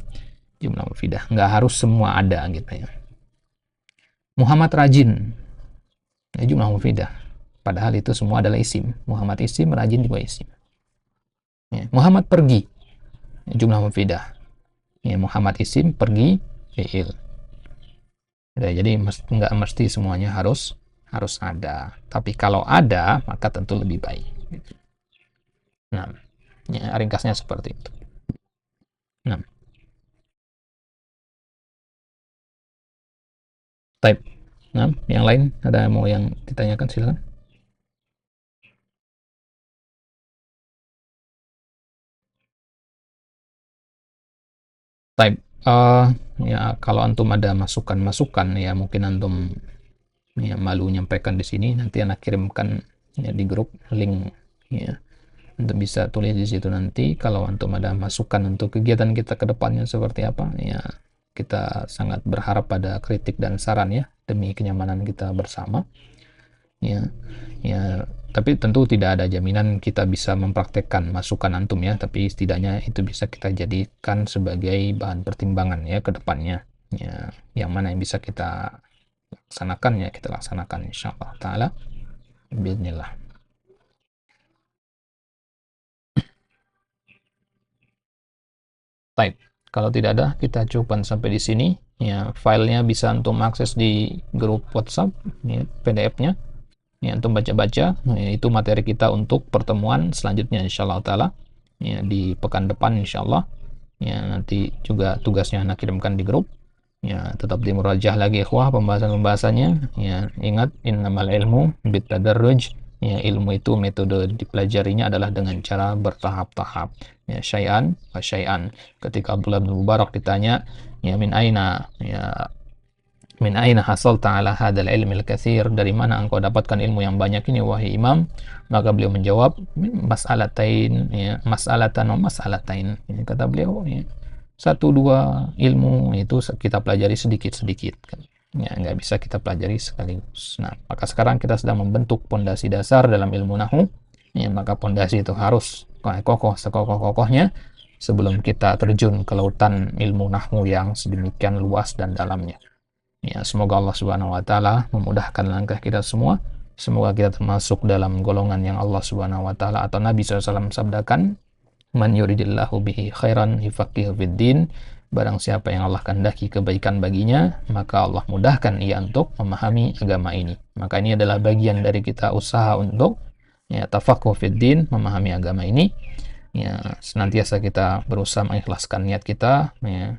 A: mufidah. Nggak harus semua ada gitu ya. Muhammad rajin, jumlah mufidah. Padahal itu semua adalah isim. Muhammad isim, rajin juga isim. Ya. Muhammad pergi, jumlah mufidah. Ya, Muhammad isim, pergi, fi'il. Ya, jadi nggak mesti semuanya harus ada. Tapi kalau ada, maka tentu lebih baik. Nah, ya, ringkasnya seperti itu. Nah, type. Nah, yang lain ada mau yang ditanyakan, silakan. Type. Ya kalau antum ada masukan-masukan ya mungkin antum ya malu nyampaikan di sini, nanti anak kirimkan ya di grup link ya. Antum bisa tulis di situ nanti kalau antum ada masukan untuk kegiatan kita ke depannya seperti apa ya. Kita sangat berharap pada kritik dan saran ya demi kenyamanan kita bersama. Ya. Ya, tapi tentu tidak ada jaminan kita bisa mempraktekkan masukan antum ya, tapi setidaknya itu bisa kita jadikan sebagai bahan pertimbangan ya ke depannya. Ya, yang mana yang bisa kita laksanakan ya kita laksanakan insyaallah taala. Bismillah. Baik, kalau tidak ada kita cukupkan sampai di sini. Ya, filenya bisa antum akses di grup WhatsApp ya, PDF-nya. Ya, antum baca-baca, ya, itu materi kita untuk pertemuan selanjutnya insyaallah taala. Ya, di pekan depan insyaallah. Ya, nanti juga tugasnya anak kirimkan di grup. Ya, tetap dimurajah lagi ikhwah pembahasan-pembahasannya. Ya, ingat innamal ilmu bitadarruj. Ya, ilmu itu metode dipelajarinya adalah dengan cara bertahap-tahap. Ya, syai'an wa syai'an. Ketika Abdullah bin Mubarak ditanya, ya min aina ya min aina hasalta ala hadzal ilmi al-katsir, dari mana engkau dapatkan ilmu yang banyak ini wahai imam? Maka beliau menjawab, mas'alatain ya, mas'alatan wa mas'alatain. Ya, kata beliau ya, satu dua ilmu itu kita pelajari sedikit-sedikit kan. Ya, nggak bisa kita pelajari sekaligus. Nah, maka sekarang kita sedang membentuk pondasi dasar dalam ilmu nahwu. Ya, maka pondasi itu harus kokoh sekokoh-kokohnya sebelum kita terjun ke lautan ilmu nahwu yang sedemikian luas dan dalamnya. Ya, semoga Allah Subhanahu wa taala memudahkan langkah kita semua. Semoga kita termasuk dalam golongan yang Allah Subhanahu wa taala atau Nabi SAW sabdakan, "Man yuridillahu bihi khairan yufaqihu fid din." Barang siapa yang Allah kehendaki kebaikan baginya, maka Allah mudahkan ia untuk memahami agama ini. Maka ini adalah bagian dari kita usaha untuk ya tafaqquh fid din, memahami agama ini. Ya, senantiasa kita berusaha mengikhlaskan niat kita ya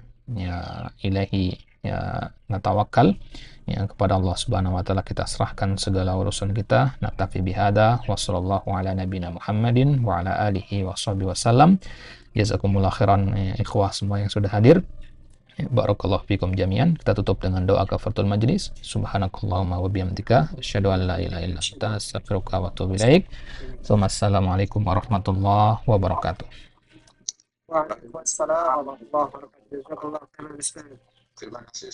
A: ilahi ya natawakal ya kepada Allah Subhanahu wa taala, kita serahkan segala urusan kita. Naktafi bihada wa sallallahu ala nabiyina Muhammadin wa ala alihi wa sahbihi wasallam. Jazakumullah khairan ya, ikhwah semua yang sudah hadir. Barakallahu fikum jami'an. Kita tutup dengan doa kafaratul majlis. Subhanakallahumma wa bihamdika asyhadu an la ilaha illa anta astaghfiruka wa atubu ilaik. Assalamualaikum warahmatullahi wabarakatuh.
C: Waalaikumsalam warahmatullahi wabarakatuh. Terima kasih.